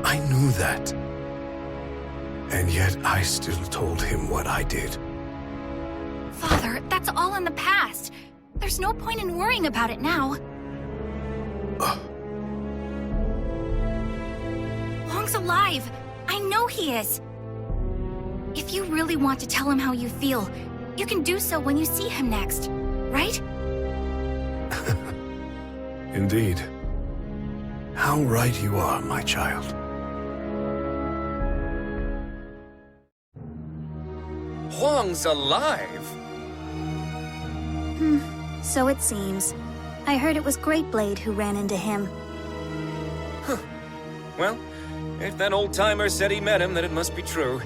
I knew that. And yet I still told him what I did. Father, that's all in the past. There's no point in worrying about it now. Hwang's alive. I know he is. If you really want to tell him how you feel, you can do so when you see him next, right? Indeed. How right you are, my child. Hwang's alive? So it seems. I heard it was Great Blade who ran into him. Huh. Well, if that old-timer said he met him, then it must be true.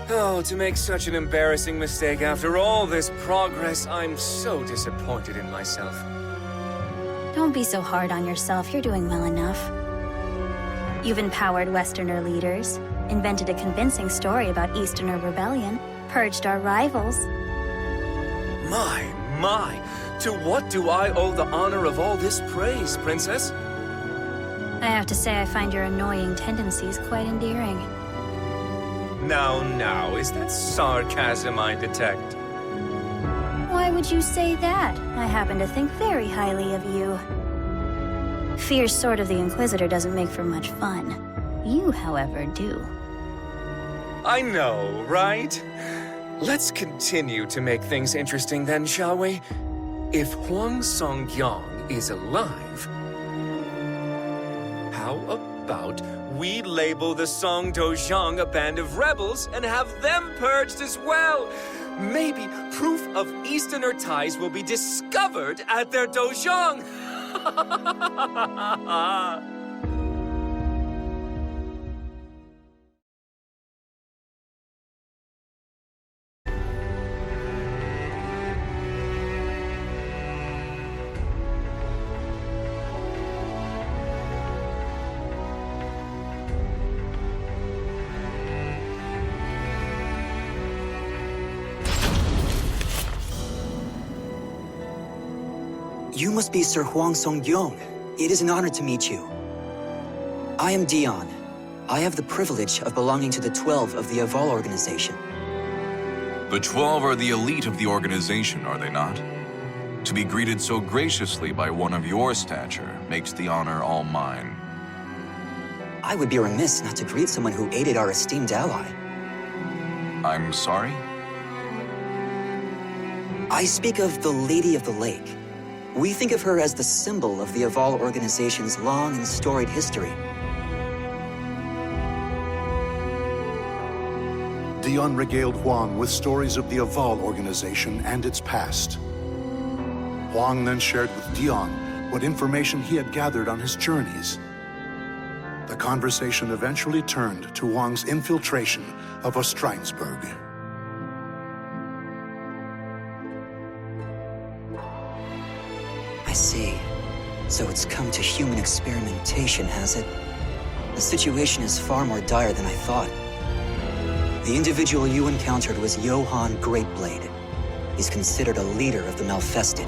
Oh, to make such an embarrassing mistake after all this progress, I'm so disappointed in myself. Don't be so hard on yourself, you're doing well enough. You've empowered Westerner leaders, invented a convincing story about Easterner rebellion, purged our rivals. My, to what do I owe the honor of all this praise, Princess? I have to say I find your annoying tendencies quite endearing. Now, is that sarcasm I detect? Why would you say that? I happen to think very highly of you. Fierce Sword of the Inquisitor doesn't make for much fun. You, however, do. I know, right? Let's continue to make things interesting then, shall we? If Hwang Song-yong is alive, how about we label the Song Do-jong a band of rebels and have them purged as well? maybe proof of Easterner ties will be discovered at their dojang. You must be Sir Hwang Song-yong. It is an honor to meet you. I am Dion. I have the privilege of belonging to the 12 of the Aval organization. The 12 are the elite of the organization, are they not? To be greeted so graciously by one of your stature makes the honor all mine. I would be remiss not to greet someone who aided our esteemed ally. I'm sorry? I speak of the Lady of the Lake. We think of her as the symbol of the Aval organization's long and storied history. Dion regaled Hwang with stories of the Aval organization and its past. Hwang then shared with Dion what information he had gathered on his journeys. The conversation eventually turned to Hwang's infiltration of Ostrheinsburg. I see. So it's come to human experimentation, has it? The situation is far more dire than I thought. The individual you encountered was Johann Greatblade. He's considered a leader of the Malfested.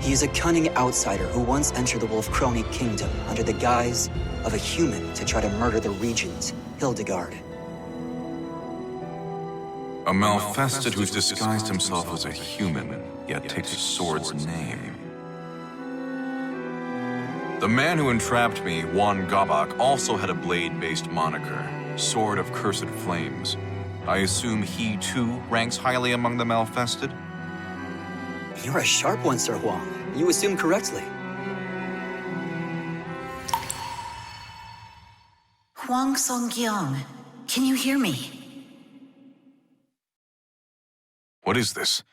He is a cunning outsider who once entered the Wolf-Krone kingdom under the guise of a human to try to murder the regent, Hildegard. A Malfested who's disguised himself as a human, yet takes a sword's name. The man who entrapped me, Won Gabok, also had a blade-based moniker, Sword of Cursed Flames. I assume he, too, ranks highly among the Malfested? You're a sharp one, Sir Hwang. You assume correctly. Hwang Song-yong, can you hear me? What is this?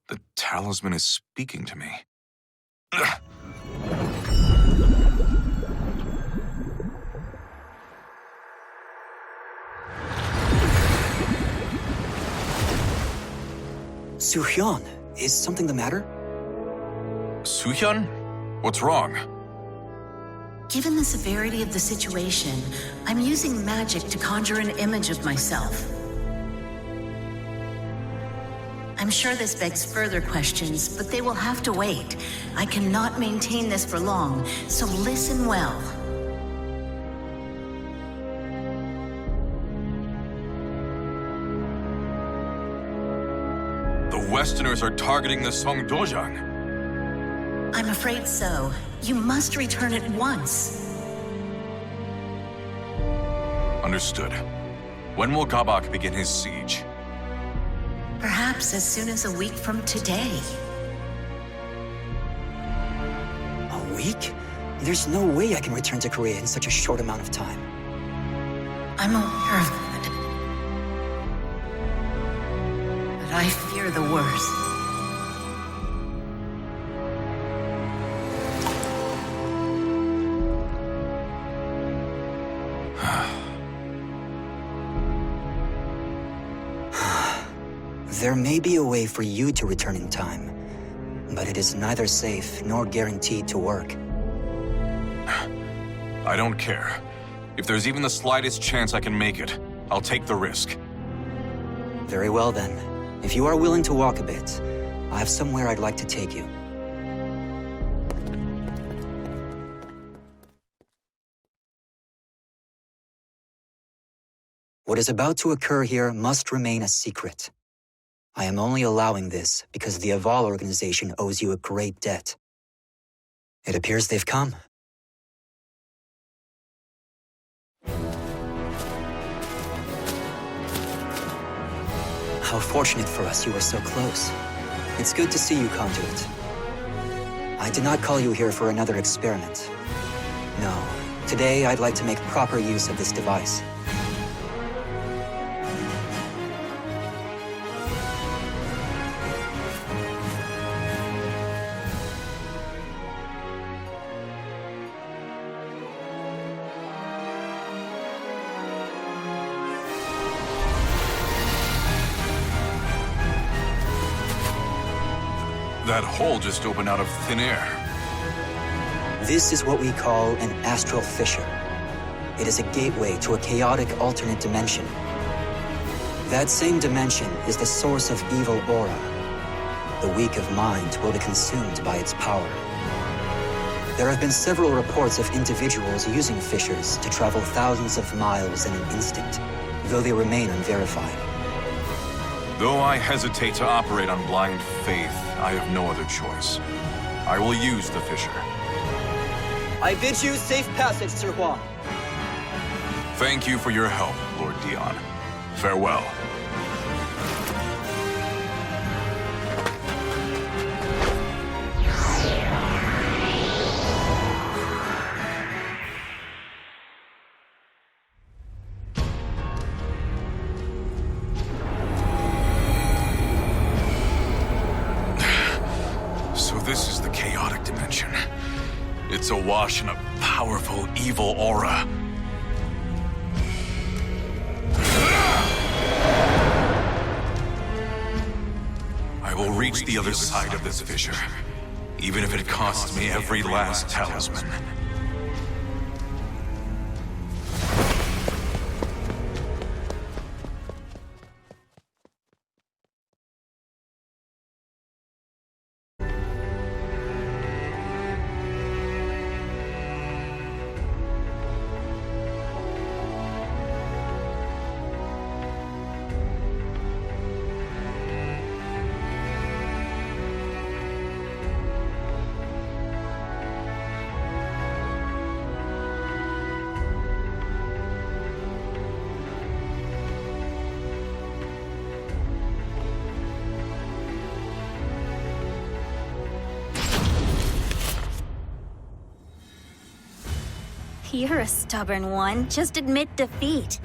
The talisman is speaking to me. Soo-hyun, is something the matter? Soo-hyun? What's wrong? Given the severity of the situation, I'm using magic to conjure an image of myself. I'm sure this begs further questions, but they will have to wait. I cannot maintain this for long, so listen well. The Westerners are targeting the Songdojang. I'm afraid so. You must return at once. Understood. When will Gabok begin his siege? Perhaps as soon as a week from today. A week? There's no way I can return to Korea in such a short amount of time. I'm aware of that. But I fear the worst. There may be a way for you to return in time, but it is neither safe nor guaranteed to work. I don't care. If there's even the slightest chance I can make it, I'll take the risk. Very well then. If you are willing to walk a bit, I have somewhere I'd like to take you. What is about to occur here must remain a secret. I am only allowing this because the Aval organization owes you a great debt. It appears they've come. How fortunate for us you were so close. It's good to see you, Conduit. I did not call you here for another experiment. No, today I'd like to make proper use of this device. That hole just opened out of thin air. This is what we call an astral fissure. It is a gateway to a chaotic alternate dimension. That same dimension is the source of evil aura. The weak of mind will be consumed by its power. There have been several reports of individuals using fissures to travel thousands of miles in an instant, though they remain unverified. Though I hesitate to operate on blind faith, I have no other choice. I will use the fissure. I bid you safe passage, Sir Hwang. Thank you for your help, Lord Dion. Farewell. So this is the chaotic dimension. It's awash in a powerful evil aura. I will reach the other side of this fissure, even if it costs me every last talisman. You're a stubborn one. Just admit defeat.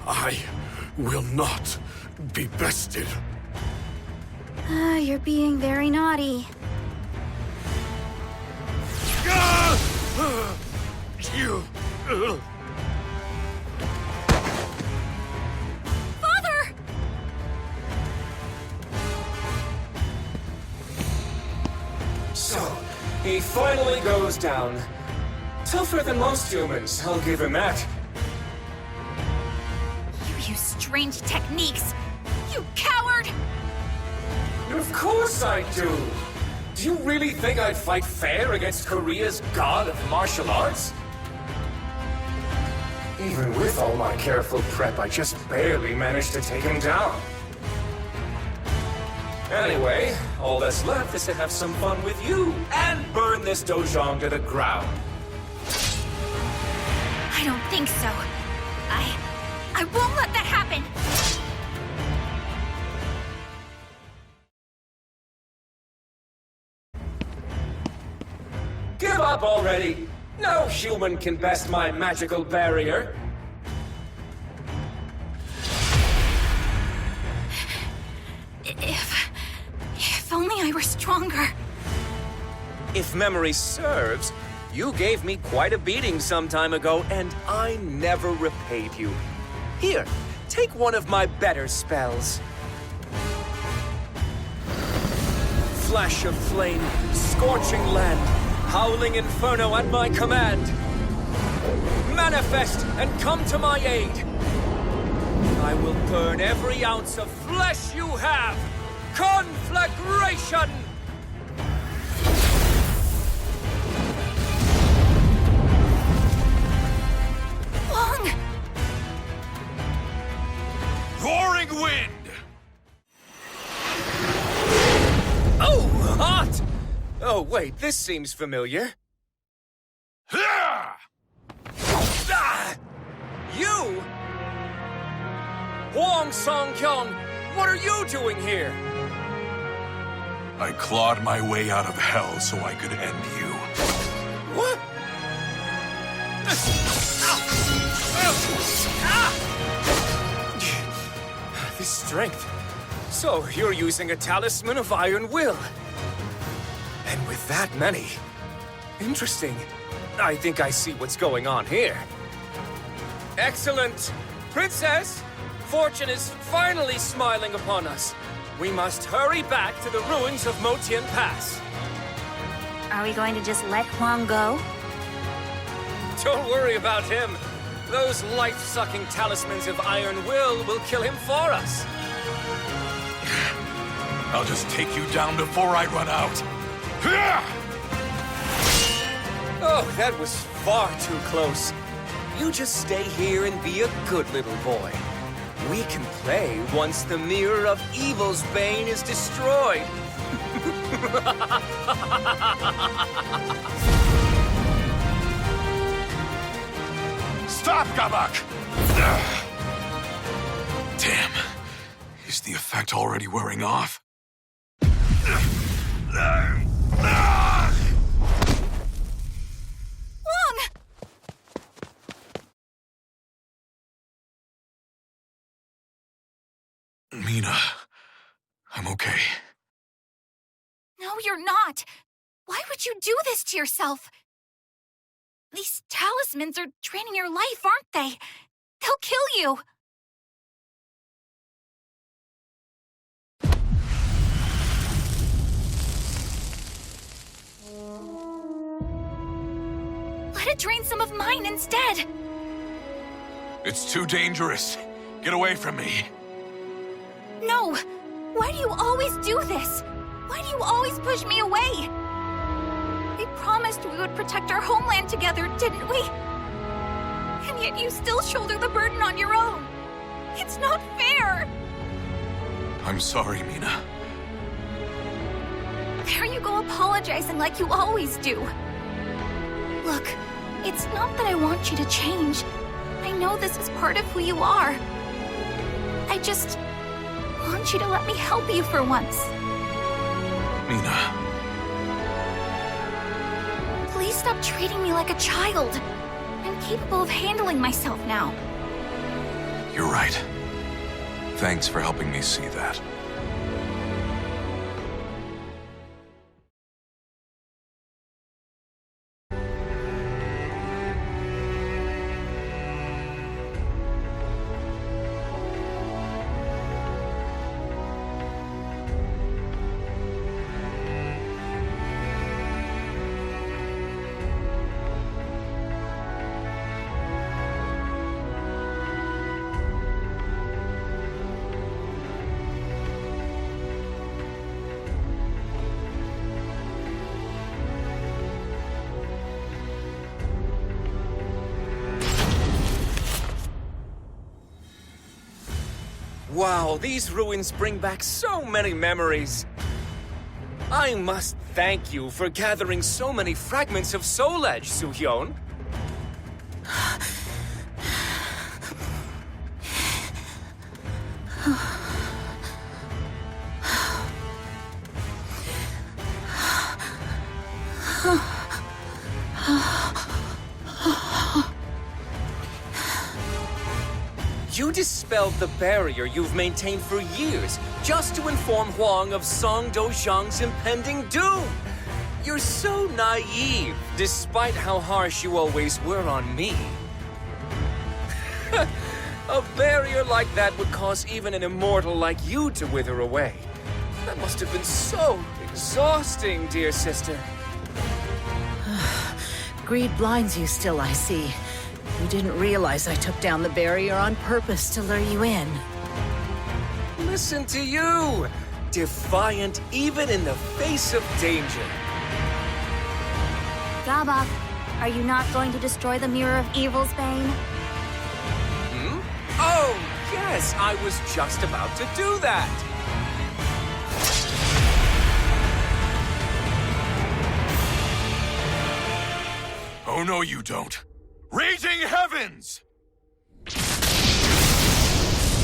I will not be bested. You're being very naughty. You... Father! So, he finally goes down. Tougher than most humans, I'll give him that. You use strange techniques! You coward! Of course I do! Do you really think I'd fight fair against Korea's god of martial arts? Even with all my careful prep, I just barely managed to take him down. Anyway, all that's left is to have some fun with you and burn this dojang to the ground. I don't think so. I won't let that happen! Give up already! No human can best my magical barrier. If only I were stronger. If memory serves, you gave me quite a beating some time ago, and I never repaid you. Here, take one of my better spells. Flash of flame, scorching land, howling inferno at my command. Manifest and come to my aid. I will burn every ounce of flesh you have. Conflagration! Hwang! Roaring wind! Oh, hot! Oh, wait, this seems familiar. Ah! You? Hwang Song-kyung, what are you doing here? I clawed my way out of hell so I could end you. What? This strength. So, you're using a talisman of iron will. And with that many. Interesting. I think I see what's going on here. Excellent. Princess, Fortune is finally smiling upon us. We must hurry back to the ruins of Motian Pass. Are we going to just let Hwang go? Don't worry about him. Those life-sucking talismans of iron will kill him for us. I'll just take you down before I run out. Oh, that was far too close. You just stay here and be a good little boy. We can play once the Mirror of Evil's bane is destroyed. Stop, Gabok! Damn. Is the effect already wearing off? Won! Mi-na, I'm okay. No, you're not. Why would you do this to yourself? These talismans are draining your life, aren't they? They'll kill you. Let it drain some of mine instead. It's too dangerous. Get away from me. No! Why do you always do this? Why do you always push me away? We promised we would protect our homeland together, didn't we? And yet you still shoulder the burden on your own. It's not fair! I'm sorry, Mi-na. There you go apologizing like you always do. Look, it's not that I want you to change. I know this is part of who you are. I just want you to let me help you for once. Mi-na. Please stop treating me like a child. I'm capable of handling myself now. You're right. Thanks for helping me see that. Wow, these ruins bring back so many memories. I must thank you for gathering so many fragments of Soul Edge, Soo-hyun. You dispelled the barrier you've maintained for years just to inform Hwang of Song Do-jang's impending doom. You're so naive, despite how harsh you always were on me. A barrier like that would cause even an immortal like you to wither away. That must have been so exhausting, dear sister. Greed blinds you still, I see. You didn't realize I took down the barrier on purpose to lure you in. Listen to you! Defiant even in the face of danger. Gabok, are you not going to destroy the Mirror of Evil's bane? Oh, yes, I was just about to do that. Oh, no, you don't. Raging heavens!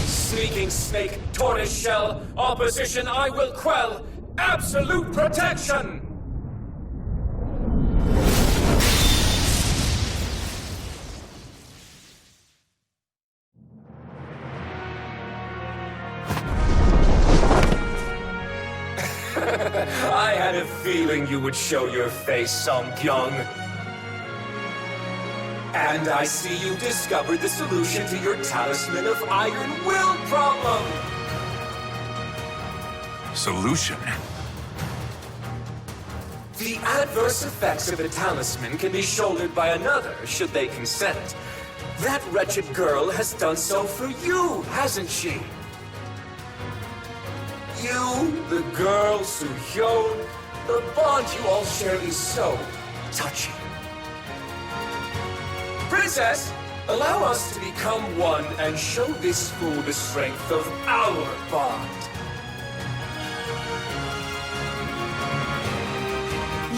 Sneaking snake, tortoise shell, opposition I will quell. Absolute protection! I had a feeling you would show your face, Song-kyung. And I see you discovered the solution to your Talisman of Iron Will problem! Solution? The adverse effects of a talisman can be shouldered by another, should they consent. That wretched girl has done so for you, hasn't she? You, the girl, Soo-hyun, the bond you all share is so touching. Princess, allow us to become one and show this fool the strength of our bond.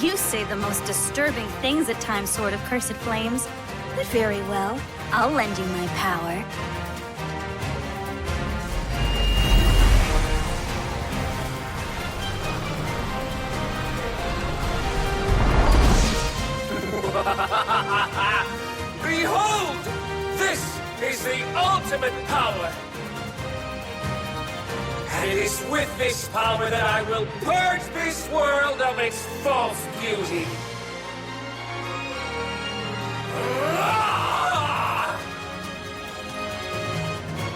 You say the most disturbing things at times, Sword of Cursed Flames. But very well, I'll lend you my power. Behold! This is the ultimate power! And it is with this power that I will purge this world of its false beauty.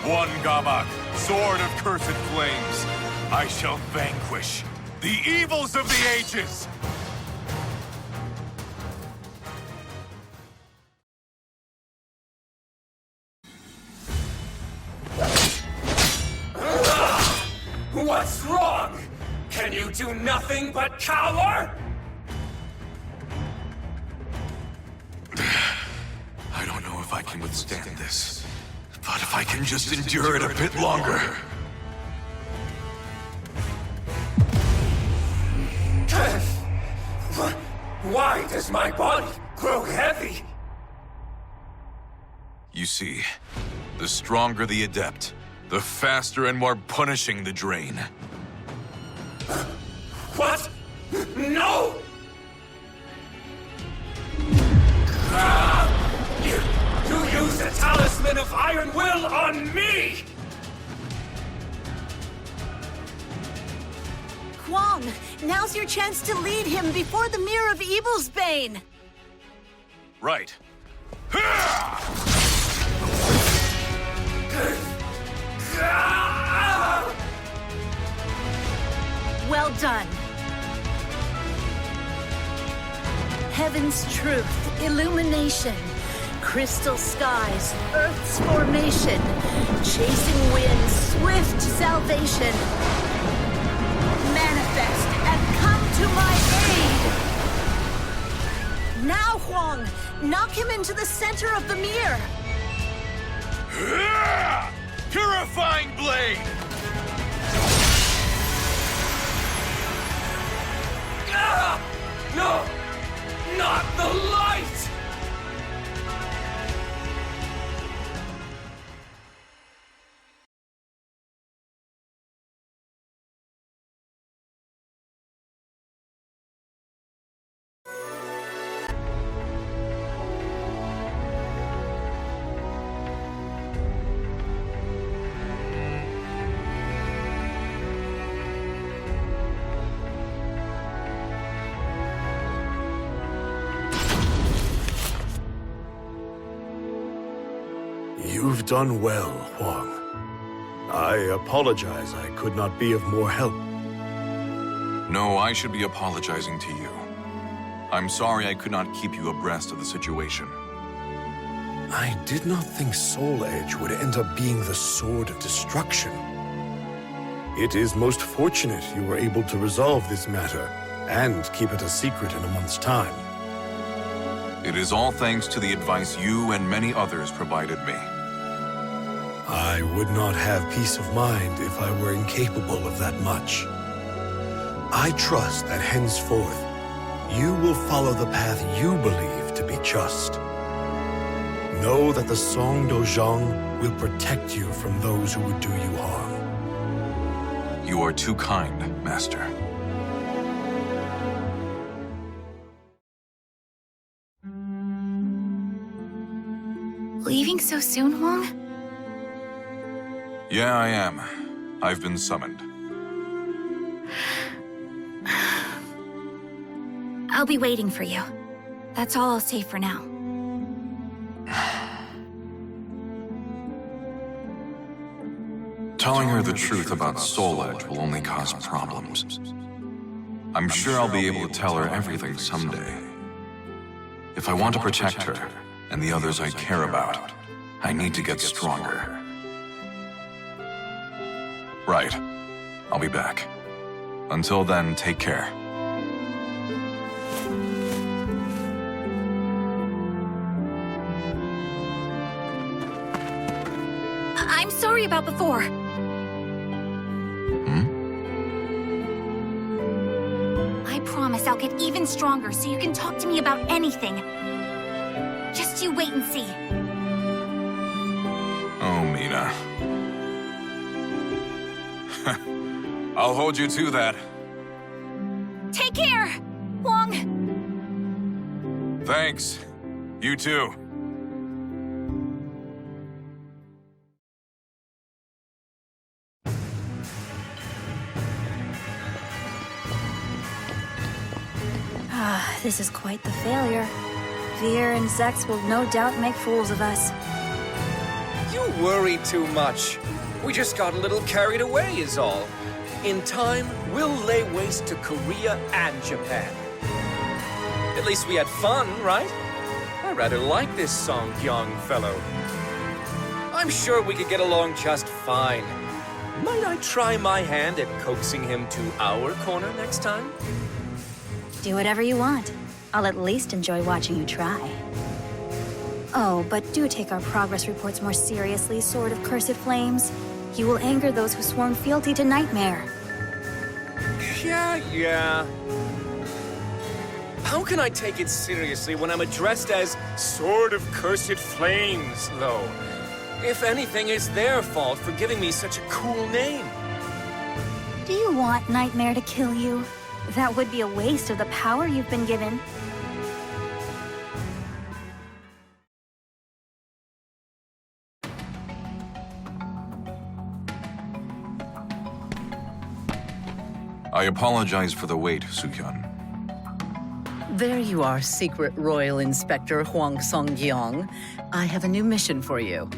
Won Gabok, sword of cursed flames. I shall vanquish the evils of the ages! What's wrong? Can you do nothing but cower? I don't know if I can withstand this, but if I can just endure it a bit longer. Why does my body grow heavy? You see, the stronger the adept, the faster and more punishing the drain. What? No! You use the Talisman of Iron Will on me! Hwang, now's your chance to lead him before the Mirror of Evil's bane! Right. Well done. Heaven's truth, illumination, crystal skies, Earth's formation, chasing winds, swift salvation. Manifest and come to my aid! Now, Hwang, knock him into the center of the mirror. Purifying blade! No! Not the light! You've done well, Hwang. I apologize I could not be of more help. No, I should be apologizing to you. I'm sorry I could not keep you abreast of the situation. I did not think Soul Edge would end up being the sword of destruction. It is most fortunate you were able to resolve this matter and keep it a secret in a month's time. It is all thanks to the advice you and many others provided me. I would not have peace of mind if I were incapable of that much. I trust that henceforth, you will follow the path you believe to be just. Know that the Song Dojang will protect you from those who would do you harm. You are too kind, Master. Leaving so soon, Hwang? Yeah, I am. I've been summoned. I'll be waiting for you. That's all I'll say for now. telling her the truth about Soul Edge will only cause problems. I'm sure I'll be able to tell her everything someday. If I want to protect her and the others I care about, I need to get stronger. Right. I'll be back. Until then, take care. I'm sorry about before. I promise I'll get even stronger so you can talk to me about anything. Just you wait and see. Oh, Mi-na. I'll hold you to that. Take care, Hwang. Thanks. You too. This is quite the failure. Veer and Zex will no doubt make fools of us. You worry too much. We just got a little carried away is all. In time, we'll lay waste to Korea and Japan. At least we had fun, right? I rather like this Seong Mi-na fellow. I'm sure we could get along just fine. Might I try my hand at coaxing him to our corner next time? Do whatever you want. I'll at least enjoy watching you try. Oh, but do take our progress reports more seriously, Sword of Cursed Flames. You will anger those who sworn fealty to Nightmare. Yeah. How can I take it seriously when I'm addressed as Sword of Cursed Flames, though? If anything, it's their fault for giving me such a cool name. Do you want Nightmare to kill you? That would be a waste of the power you've been given. I apologize for the wait, Soo-hyun. There you are, Secret Royal Inspector Hwang Song-yeong. I have a new mission for you.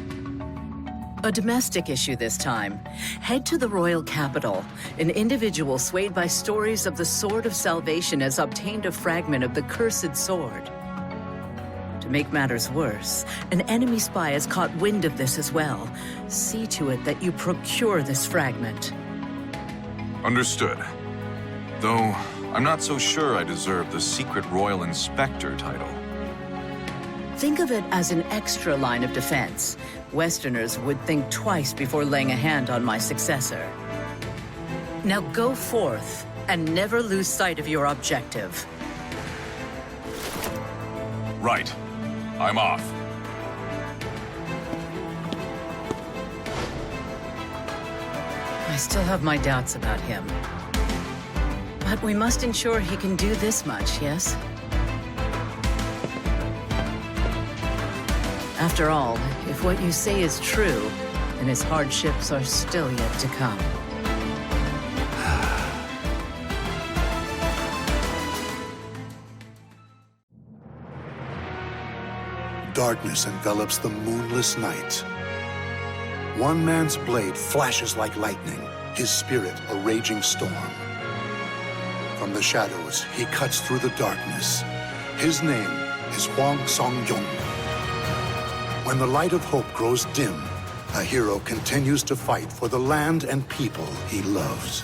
A domestic issue this time. Head to the royal capital. An individual swayed by stories of the Sword of Salvation has obtained a fragment of the cursed sword. To make matters worse, an enemy spy has caught wind of this as well. See to it that you procure this fragment. Understood. Though, I'm not so sure I deserve the Secret Royal Inspector title. Think of it as an extra line of defense. Westerners would think twice before laying a hand on my successor. Now go forth and never lose sight of your objective. Right. I'm off. I still have my doubts about him. But we must ensure he can do this much, yes? After all, if what you say is true, then his hardships are still yet to come. Darkness envelops the moonless night. One man's blade flashes like lightning, his spirit a raging storm. From the shadows, he cuts through the darkness. His name is Hwang Song-yeong. When the light of hope grows dim, a hero continues to fight for the land and people he loves.